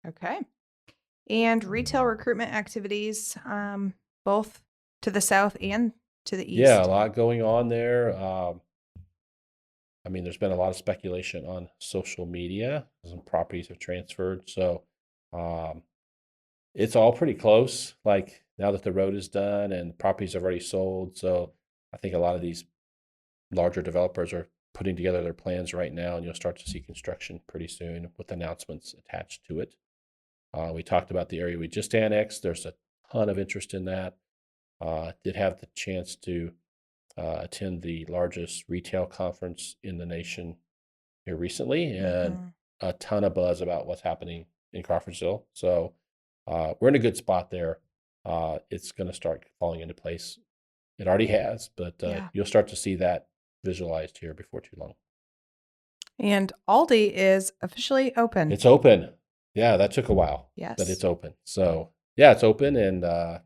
Okay. And retail recruitment activities, both to the south and to the east. Yeah, a lot going on there. I mean, there's been a lot of speculation on social media. Some properties have transferred. So it's all pretty close. Like now that the road is done and properties have already sold. So I think a lot of these larger developers are putting together their plans right now, and you'll start to see construction pretty soon with announcements attached to it. We talked about the area we just annexed. There's a ton of interest in that. Did have the chance to attend the largest retail conference in the nation here recently, and Mhm. a ton of buzz about what's happening in Crawfordsville. So we're in a good spot there. It's going to start falling into place. It already has, but Yeah. you'll start to see that visualized here before too long. And Aldi is officially open. It's open. Yeah, that took a while, but Yes. it's open. So yeah, it's open and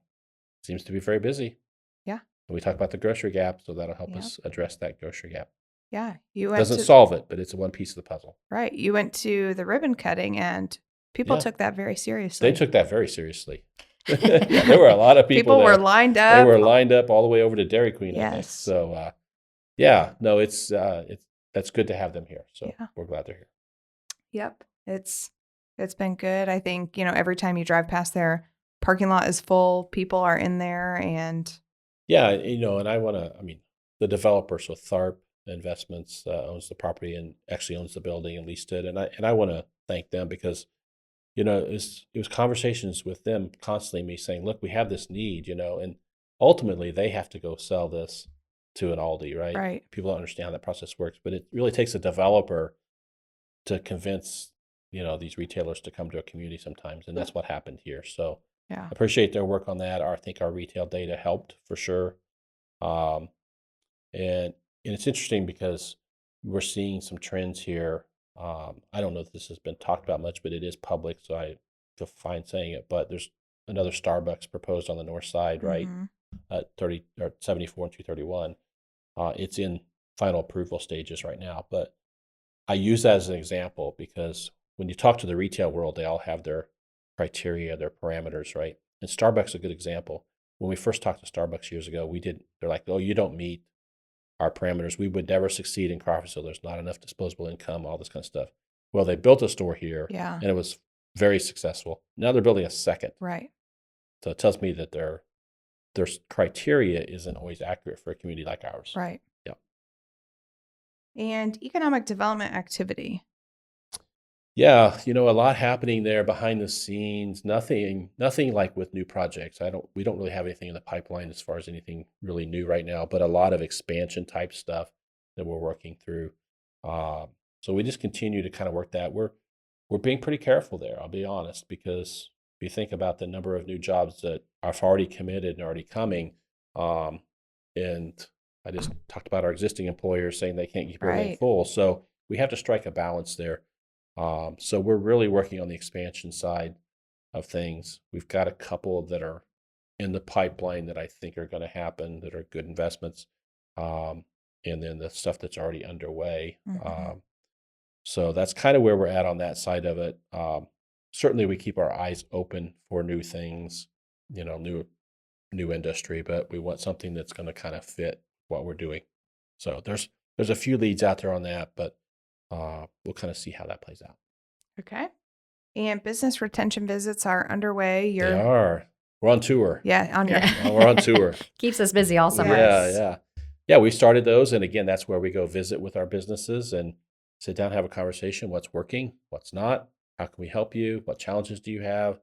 seems to be very busy. Yeah. And we talked about the grocery gap, so that'll help Yep. us address that grocery gap. Yeah. You went Doesn't to solve it, but it's one piece of the puzzle. right. You went to the ribbon cutting, and people Yeah. took that very seriously. They took that very seriously. Yeah, there were a lot of people People were there. lined They up. were lined up all the way over to Dairy Queen, I think. Yes. So yeah, no, it's that's good to have them here. So Yeah. we're glad they're here. Yep. It's been good. I think, every time you drive past there, parking lot is full, people are in there, and Yeah, and the developer, so Tharp Investments owns the property and actually owns the building and leased it, and I want to thank them because it was conversations with them constantly, me saying, look, we have this need, and ultimately they have to go sell this to an Aldi, right? right. People don't understand how that process works, but it really takes a developer to convince these retailers to come to a community sometimes, and that's what happened here. So Yeah. I appreciate their work on that. I think our retail data helped for sure. Um, and it's interesting because we're seeing some trends here. I don't know if this has been talked about much, but it is public, so I feel fine saying it. But there's another Starbucks proposed on the north side, right? Mhm. At 30 or 74 and 231. It's in final approval stages right now, but I use that as an example because when you talk to the retail world, they all have their criteria, their parameters, right? And Starbucks is a good example. When we first talked to Starbucks years ago, they're like, oh, you don't meet our parameters. We would never succeed in Crawfordsville. There's not enough disposable income, all this kind of stuff. Well, they built a store here Yeah. and it was very successful. Now they're building a second. Right. So it tells me that their criteria isn't always accurate for a community like ours. Right. Yeah. And economic development activity. Yeah, a lot happening there behind the scenes. Nothing like with new projects. We don't really have anything in the pipeline as far as anything really new right now, but a lot of expansion type stuff that we're working through. So we just continue to kind of work that. We're being pretty careful there, I'll be honest, because if you think about the number of new jobs that are already committed and already coming, and I just talked about our existing employers saying they can't keep everything Right. full. So we have to strike a balance there. So we're really working on the expansion side of things. We've got a couple that are in the pipeline that I think are going to happen that are good investments. And then the stuff that's already underway. Mhm. So that's kind of where we're at on that side of it. Certainly we keep our eyes open for new things, new industry, but we want something that's going to kind of fit what we're doing. So there's a few leads out there on that, but we'll kind of see how that plays out. Okay. And business retention visits are underway. They are. We're on tour. Yeah, on your We're on tour. Keeps us busy all summer. Yeah. We started those, and again, that's where we go visit with our businesses and sit down, have a conversation. What's working? What's not? How can we help you? What challenges do you have?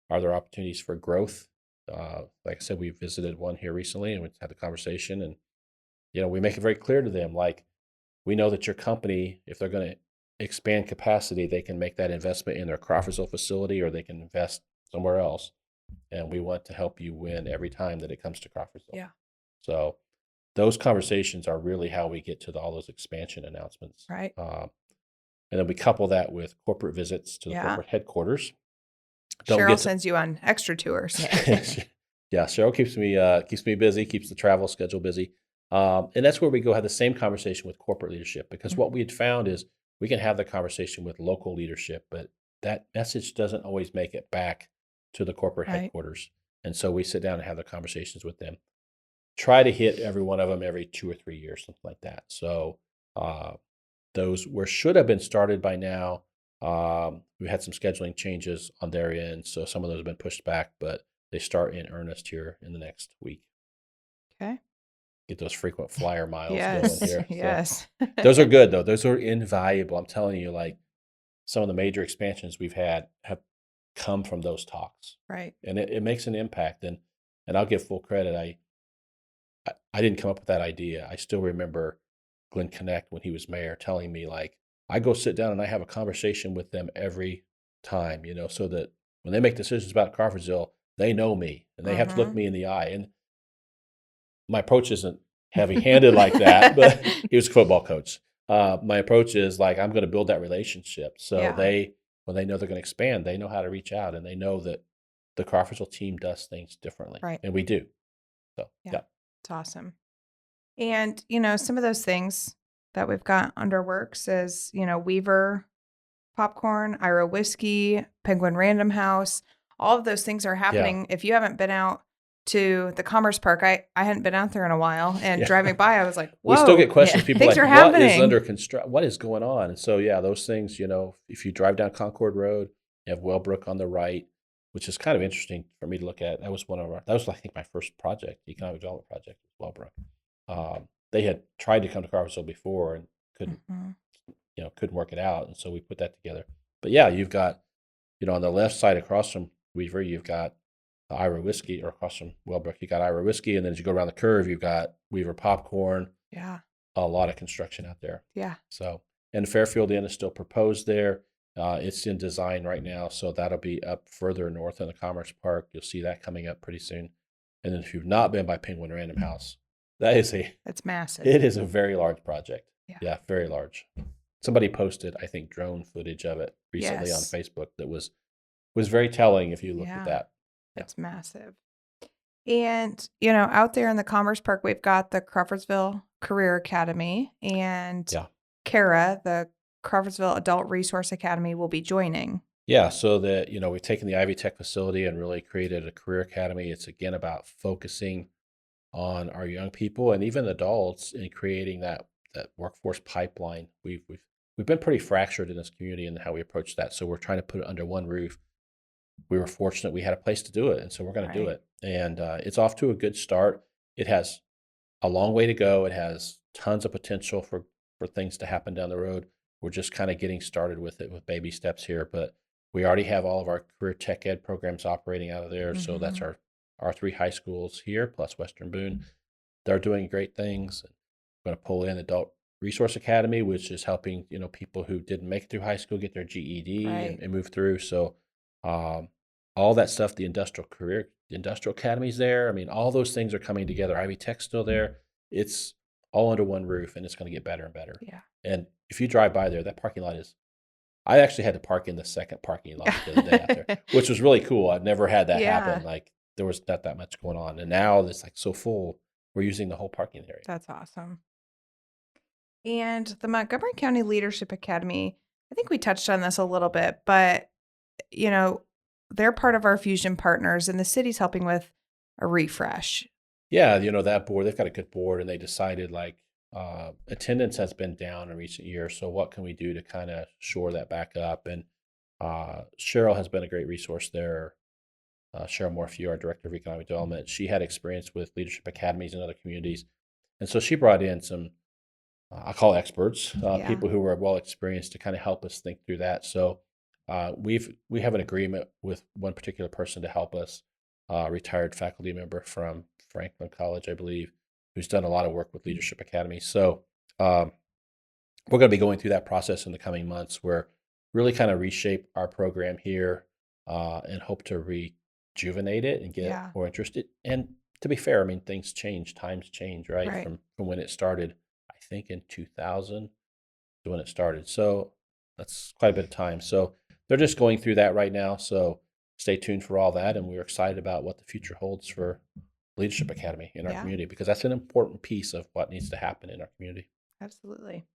Are there opportunities for growth? Like I said, we visited one here recently, and we had the conversation, and we make it very clear to them, like, we know that your company, if they're going to expand capacity, they can make that investment in their Crawfordsville facility or they can invest somewhere else. And we want to help you win every time that it comes to Crawfordsville. Yeah. So those conversations are really how we get to all those expansion announcements. Right. And then we couple that with corporate visits to the corporate headquarters. Cheryl sends you on extra tours. Yeah, Cheryl keeps me busy, keeps the travel schedule busy. And that's where we go have the same conversation with corporate leadership, because what we had found is we can have the conversation with local leadership, but that message doesn't always make it back to the corporate headquarters. And so we sit down and have the conversations with them. Try to hit every one of them every 2 or 3 years, something like that. So those should have been started by now. We had some scheduling changes on their end, so some of those have been pushed back, but they start in earnest here in the next week. Okay. Get those frequent flyer miles going here. Yes. So, those are good though. Those are invaluable. I'm telling you, like some of the major expansions we've had have come from those talks. Right. And it makes an impact. And I'll give full credit. I didn't come up with that idea. I still remember Glenn Connect when he was mayor telling me, like, I go sit down and I have a conversation with them every time, so that when they make decisions about Crawfordsville, they know me and they have to look me in the eye. And my approach isn't heavy-handed like that, but he was a football coach. My approach is like, I'm going to build that relationship. So when they know they're going to expand, they know how to reach out, and they know that the Crawfordsville team does things differently. Right. And we do. So, yeah. It's awesome. And, some of those things that we've got under works is, Weaver popcorn, Ira Whiskey, Penguin Random House. All of those things are happening. If you haven't been out to the Commerce Park, I hadn't been out there in a while, and driving by, I was like, whoa. We still get questions. People things like, are happening. What is under construction? What is going on? And so, those things, if you drive down Concord Road, you have Wellbrook on the right, which is kind of interesting for me to look at. That was I think, my first project, economic development project, Wellbrook. They had tried to come to Crawfordsville before and couldn't work it out. And so we put that together. But you've got, on the left side across from Weaver, you've got Ira Whiskey, or across from Wellbrook, you got Ira Whiskey. And then as you go around the curve, you've got Weaver Popcorn. Yeah. A lot of construction out there. Yeah. So, and Fairfield Inn is still proposed there. It's in design right now. So that'll be up further north in the Commerce Park. You'll see that coming up pretty soon. And then if you've not been by Penguin Random House, that's massive. It is a very large project. Yeah, very large. Somebody posted, I think, drone footage of it recently on Facebook that was very telling if you looked at that. It's massive. And, out there in the Commerce Park, we've got the Crawfordsville Career Academy, and CARA, the Crawfordsville Adult Resource Academy, will be joining. Yeah, so that, we've taken the Ivy Tech facility and really created a career academy. It's, again, about focusing on our young people and even adults in creating that workforce pipeline. We've been pretty fractured in this community in how we approach that. So we're trying to put it under one roof. We were fortunate we had a place to do it, and so we're going to do it. And it's off to a good start. It has a long way to go. It has tons of potential for things to happen down the road. We're just kind of getting started with it with baby steps here, but we already have all of our career tech ed programs operating out of there. So that's our 3 high schools here, plus Western Boone. They're doing great things. We're going to pull in Adult Resource Academy, which is helping, people who didn't make it through high school get their GED and move through. So all that stuff, the industrial academy's there. I mean, all those things are coming together. Ivy Tech's still there. It's all under one roof, and it's going to get better and better. Yeah. And if you drive by there, that parking lot I actually had to park in the second parking lot the other day out there, which was really cool. I've never had that happen. Like, there was not that much going on. And now it's like so full, we're using the whole parking area. That's awesome. And the Montgomery County Leadership Academy, I think we touched on this a little bit, but, they're part of our Fusion partners, and the city's helping with a refresh. Yeah, that board, they've got a good board, and they decided, like, attendance has been down in recent years. So what can we do to kind of shore that back up? And Cheryl has been a great resource there. Cheryl Morphew, our Director of Economic Development, she had experience with leadership academies in other communities. And so she brought in some, I call experts, people who were well experienced to kind of help us think through that. So we have an agreement with one particular person to help us, retired faculty member from Franklin College, I believe, who's done a lot of work with leadership academies. So we're going to be going through that process in the coming months, where really kind of reshape our program here and hope to rejuvenate it and get more interested. And to be fair, I mean, things change, times change, right? From when it started, I think in 2000 to when it started. So that's quite a bit of time. So they're just going through that right now. So stay tuned for all that. And we're excited about what the future holds for Leadership Academy in our community, because that's an important piece of what needs to happen in our community. Absolutely.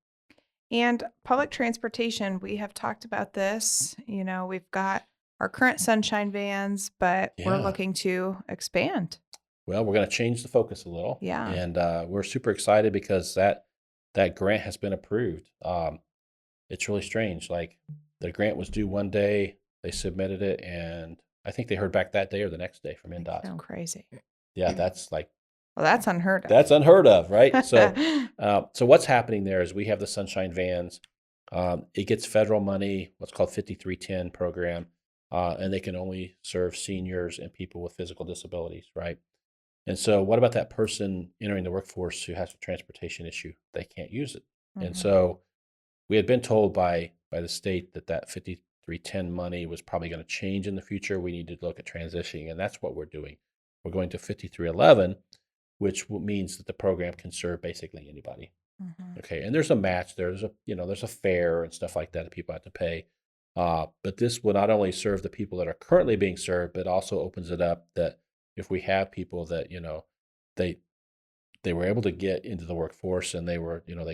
And public transportation, we have talked about this. We've got our current sunshine vans, but we're looking to expand. Well, we're going to change the focus a little. Yeah. And we're super excited because that grant has been approved. It's really strange. Like, the grant was due one day, they submitted it, and I think they heard back that day or the next day from NDOT. So crazy. Yeah, that's like, well, that's unheard of. That's unheard of, right? So, so what's happening there is we have the sunshine vans. It gets federal money, what's called 5310 program. and they can only serve seniors and people with physical disabilities, right? And so, what about that person entering the workforce who has a transportation issue? They can't use it. And so, we had been told by the state that 5310 money was probably going to change in the future. We need to look at transitioning, and that's what we're doing. We're going to 5311, which means that the program can serve basically anybody. Okay, and there's a match. There's a fare and stuff like that people have to pay. But this will not only serve the people that are currently being served, but also opens it up that if we have people that they they were able to get into the workforce and they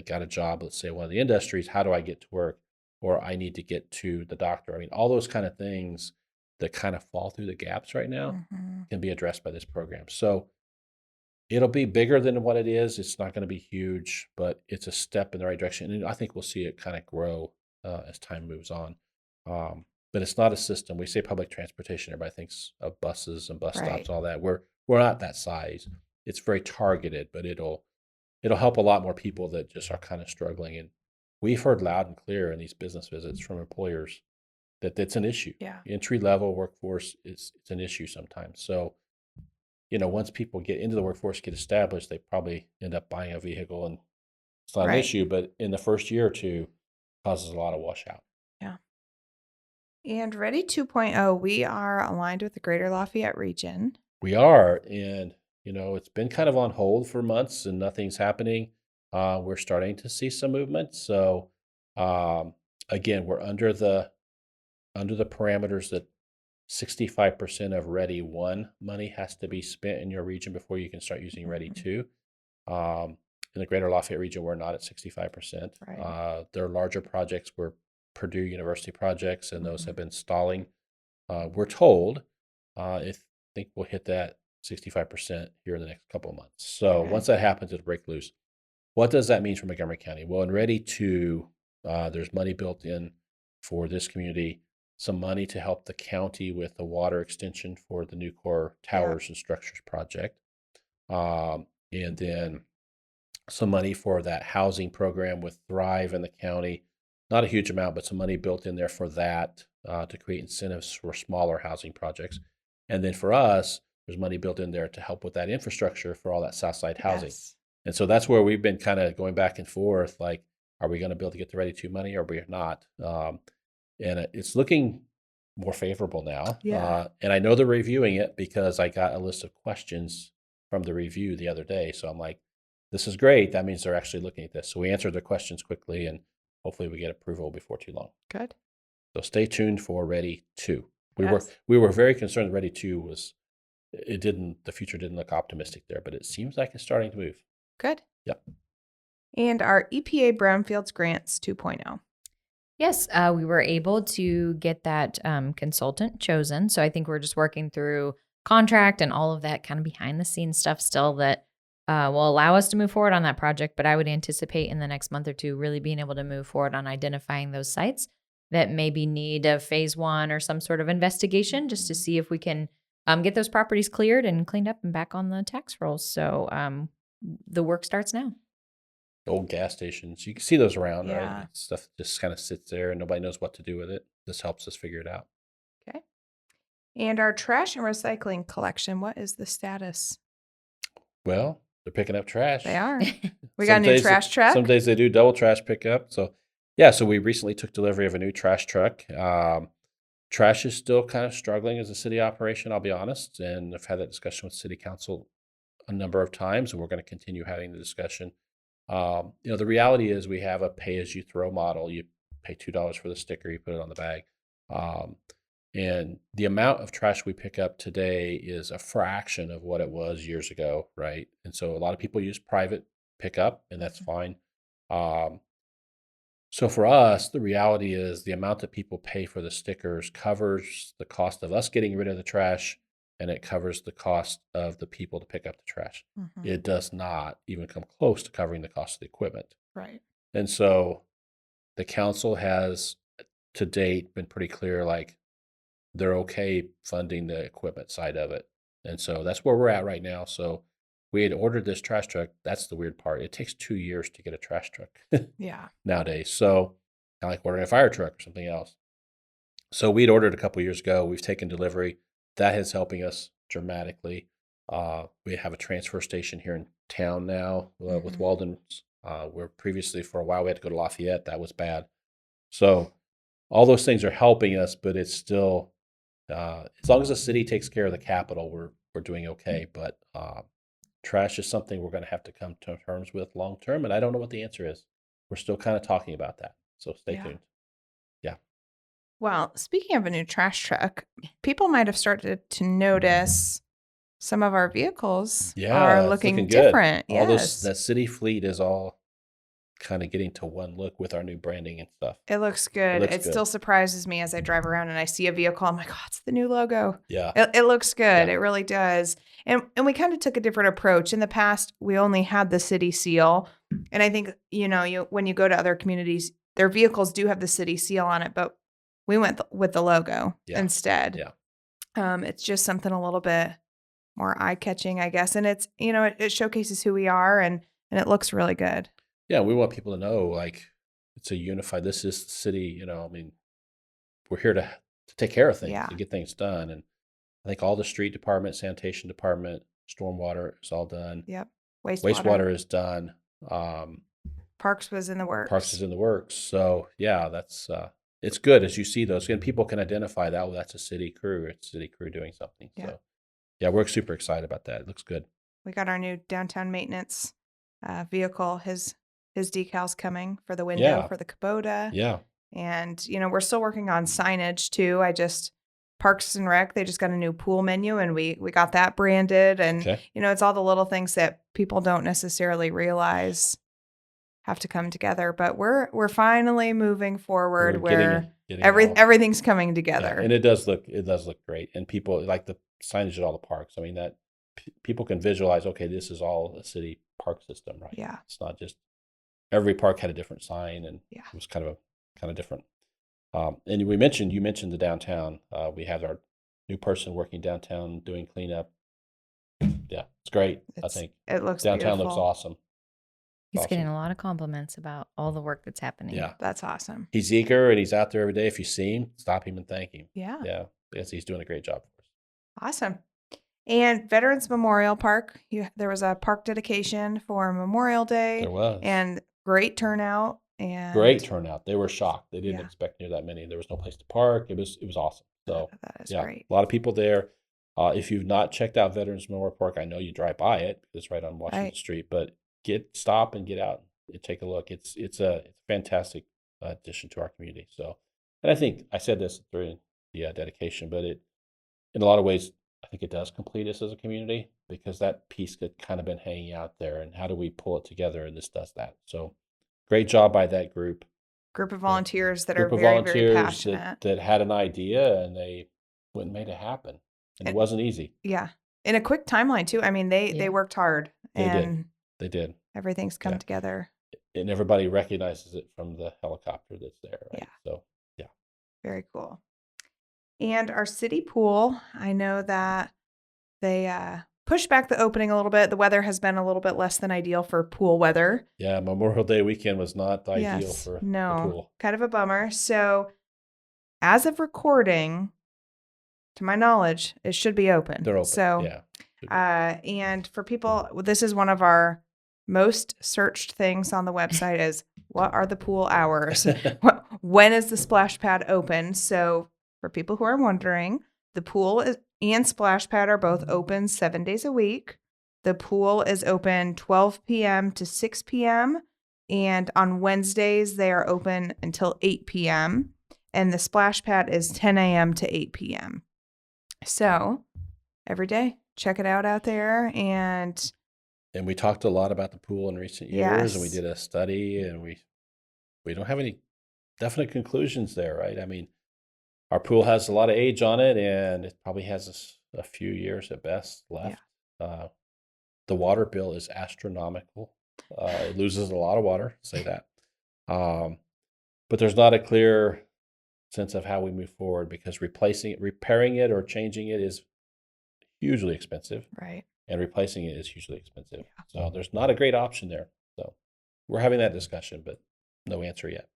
got a job, let's say one of the industries, how do I get to work? Or I need to get to the doctor. I mean, all those kind of things that kind of fall through the gaps right now can be addressed by this program. So it'll be bigger than what it is. It's not going to be huge, but it's a step in the right direction. And I think we'll see it kind of grow as time moves on. But it's not a system. We say public transportation, everybody thinks of buses and bus stops, all that. We're not that size. It's very targeted, but it'll help a lot more people that just are kind of struggling. And we've heard loud and clear in these business visits from employers that it's an issue. Yeah. Entry level workforce it's an issue sometimes. So, once people get into the workforce, get established, they probably end up buying a vehicle, and it's not an issue. But in the first year or two, causes a lot of washout. Yeah. And Ready 2.0, we are aligned with the Greater Lafayette region. We are, and it's been kind of on hold for months, and nothing's happening. We're starting to see some movement. So, again, we're under the parameters that 65% of Ready 1 money has to be spent in your region before you can start using Ready 2. In the Greater Lafayette region, we're not at 65%. Right. There are larger projects were Purdue University projects, and those have been stalling. We're told, I think we'll hit that 65% here in the next couple of months. So once that happens, it'll break loose. What does that mean for Montgomery County? Well, in Ready 2, there's money built in for this community, some money to help the county with the water extension for the Nucor Towers and Structures project, and then some money for that housing program with Thrive in the county. Not a huge amount, but some money built in there for that to create incentives for smaller housing projects. And then for us, there's money built in there to help with that infrastructure for all that Southside housing. And so that's where we've been kind of going back and forth, like, are we going to be able to get the Ready 2 money or are we not? And it's looking more favorable now. And I know they're reviewing it because I got a list of questions from the review the other day. So I'm like, this is great. That means they're actually looking at this. So we answered their questions quickly, and hopefully we get approval before too long. Good. So stay tuned for Ready 2. We were very concerned that Ready 2 the future didn't look optimistic there, but it seems like it's starting to move. Good. Yep. And our EPA Brownfields Grants 2.0. Yes, we were able to get that consultant chosen. So I think we're just working through contract and all of that kind of behind the scenes stuff still that will allow us to move forward on that project. But I would anticipate in the next month or two really being able to move forward on identifying those sites that maybe need a phase 1 or some sort of investigation just to see if we can get those properties cleared and cleaned up and back on the tax rolls. So the work starts now. Old gas stations, you can see those around, Yeah. right? Stuff just kind of sits there and nobody knows what to do with it. This helps us figure it out. Okay. And our trash and recycling collection, what is the status? Well, they're picking up trash. They are. We got a new trash truck. Some days they do double trash pickup. So, yeah, so we recently took delivery of a new trash truck. Trash is still kind of struggling as a city operation, I'll be honest. And I've had that discussion with city council a number of times, and we're going to continue having the discussion. The reality is we have a pay-as-you-throw model. You pay $2 for the sticker, you put it on the bag. And the amount of trash we pick up today is a fraction of what it was years ago, right? And so a lot of people use private pickup, and that's fine. So for us, the reality is the amount that people pay for the stickers covers the cost of us getting rid of the trash, and it covers the cost of the people to pick up the trash. It does not even come close to covering the cost of the equipment. Right. And so the council has to date been pretty clear, like they're okay funding the equipment side of it. And so that's where we're at right now. So we had ordered this trash truck. That's the weird part. It takes 2 years to get a trash truck Yeah. nowadays. So kind of like ordering a fire truck or something else. So we'd ordered a couple years ago. We've taken delivery. That is helping us dramatically. We have a transfer station here in town now with Walden's. Where previously for a while we had to go to Lafayette. That was bad. So all those things are helping us, but it's still as long as the city takes care of the capital, we're doing okay. But trash is something we're going to have to come to terms with long term, and I don't know what the answer is. We're still kind of talking about that. So stay tuned. Yeah. Well, speaking of a new trash truck, people might have started to notice some of our vehicles are it's looking good. different. All Yes. that city fleet is all kind of getting to one look with our new branding and stuff. It looks good. It still surprises me as I drive around and I see a vehicle. I'm like, oh, it's the new logo. Yeah. It looks good. Yeah. It really does. And we kind of took a different approach. In the past, we only had the city seal. And I think, when you go to other communities, their vehicles do have the city seal on it, but we went with the logo instead. Yeah. It's just something a little bit more eye-catching, I guess. And it's, it showcases who we are and it looks really good. Yeah, we want people to know, like, it's a unified, this is the city, I mean, we're here to take care of things, to get things done. And I think all the street department, sanitation department, stormwater is all done. Yep. Wastewater is done. Parks was in the works. Parks is in the works. So, yeah, that's it's good as you see those. And people can identify that, that's a city crew. It's a city crew doing something. Yeah. So, yeah, we're super excited about that. It looks good. We got our new downtown maintenance vehicle. His decals coming for the window for the Kubota. Yeah. And, we're still working on signage too. Parks and Rec, they just got a new pool menu and we got that branded. And, it's all the little things that people don't necessarily realize have to come together. But we're finally moving forward where everything's coming together. Yeah. And it does look great. And people like the signage at all the parks. I mean, that people can visualize, okay, this is all a city park system, right? Yeah. It's not just every park had a different sign, and it was kind of different. And you mentioned the downtown. We have our new person working downtown doing cleanup. Yeah, it's great. I think it looks downtown beautiful. looks awesome. He's getting a lot of compliments about all the work that's happening. Yeah, that's awesome. He's eager and he's out there every day. If you see him, stop him and thank him. Yeah, because he's doing a great job for us. Awesome. And Veterans Memorial Park, there was a park dedication for Memorial Day. There was. And great turnout. Great turnout. They were shocked. They didn't expect near that many. There was no place to park. It was awesome. So that is great. A lot of people there. If you've not checked out Veterans Memorial Park, I know you drive by it because it's right on Washington Street, but stop and get out and take a look. It's a fantastic addition to our community. So, and I think I said this during the dedication, but in a lot of ways, I think it does complete us as a community because that piece had kind of been hanging out there, and how do we pull it together? And this does that. So great job by that group of volunteers that are very, very passionate. That had an idea and they went and made it happen. And it wasn't easy. Yeah. In a quick timeline too. I mean, they worked hard. They did. Everything's come together. And everybody recognizes it from the helicopter that's there. Right? Yeah. So, yeah. Very cool. And our city pool, I know that they pushed back the opening a little bit. The weather has been a little bit less than ideal for pool weather. Yeah, Memorial Day weekend was not ideal for the pool. Kind of a bummer. So as of recording, to my knowledge, it should be open. They're open. So, and for people, this is one of our most searched things on the website is what are the pool hours? When is the splash pad open? So for people who are wondering, the pool and splash pad are both open 7 days a week. The pool is open 12 p.m. to 6 p.m. And on Wednesdays, they are open until 8 p.m. And the splash pad is 10 a.m. to 8 p.m. So every day, check it out there. And we talked a lot about the pool in recent years, and we did a study, and we don't have any definite conclusions there, right? I mean, our pool has a lot of age on it, and it probably has a few years at best left. Yeah. The water bill is astronomical. It loses a lot of water, say that. But there's not a clear sense of how we move forward because repairing it or changing it is hugely expensive. Right. And replacing it is hugely expensive. Yeah. So there's not a great option there. So we're having that discussion, but no answer yet.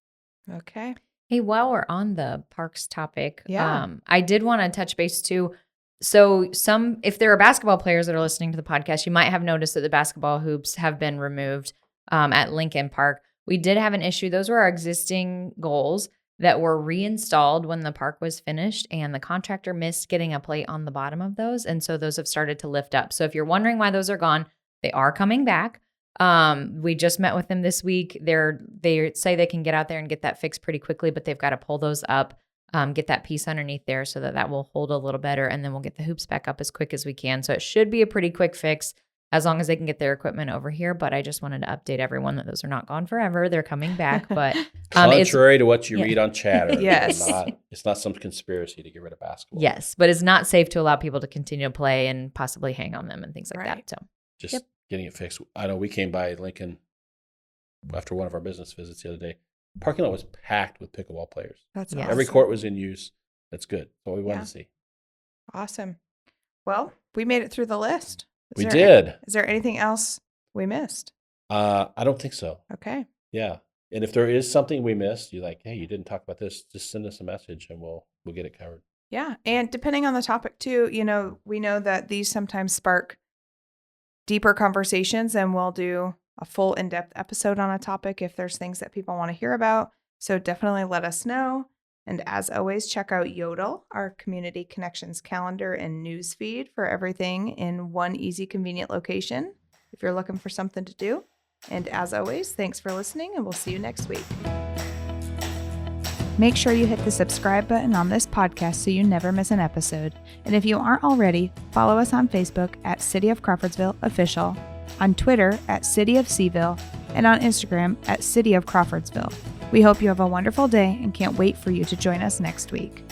Okay. Hey, while we're on the parks topic, Yeah. I did want to touch base too. So if there are basketball players that are listening to the podcast, you might have noticed that the basketball hoops have been removed at Lincoln Park. We did have an issue. Those were our existing goals that were reinstalled when the park was finished, and the contractor missed getting a plate on the bottom of those. And so those have started to lift up. So if you're wondering why those are gone, they are coming back. We just met with them this week. They say they can get out there and get that fixed pretty quickly, but they've got to pull those up, get that piece underneath there so that will hold a little better. And then we'll get the hoops back up as quick as we can. So it should be a pretty quick fix as long as they can get their equipment over here. But I just wanted to update everyone that those are not gone forever. They're coming back. But contrary to what you read on chatter, Yes. it's not some conspiracy to get rid of basketball. Yes, but it's not safe to allow people to continue to play and possibly hang on them and things like Right. that. So Just getting it fixed. I know we came by Lincoln after one of our business visits the other day. Parking lot was packed with pickleball players. That's Yes. awesome. Every court was in use. That's good. That's what we wanted to see. Awesome. Well, we made it through the list. We did. Is there anything else we missed? I don't think so. Okay. Yeah. And if there is something we missed, you're like, hey, you didn't talk about this, just send us a message and we'll get it covered. Yeah. And depending on the topic too, we know that these sometimes spark deeper conversations, and we'll do a full in-depth episode on a topic if there's things that people want to hear about. So definitely let us know. And as always, check out Yodel, our community connections calendar and news feed for everything in one easy, convenient location if you're looking for something to do. And as always, thanks for listening, and we'll see you next week. Make sure you hit the subscribe button on this podcast so you never miss an episode. And if you aren't already, follow us on Facebook at City of Crawfordsville Official, on Twitter at City of Seaville, and on Instagram at City of Crawfordsville. We hope you have a wonderful day and can't wait for you to join us next week.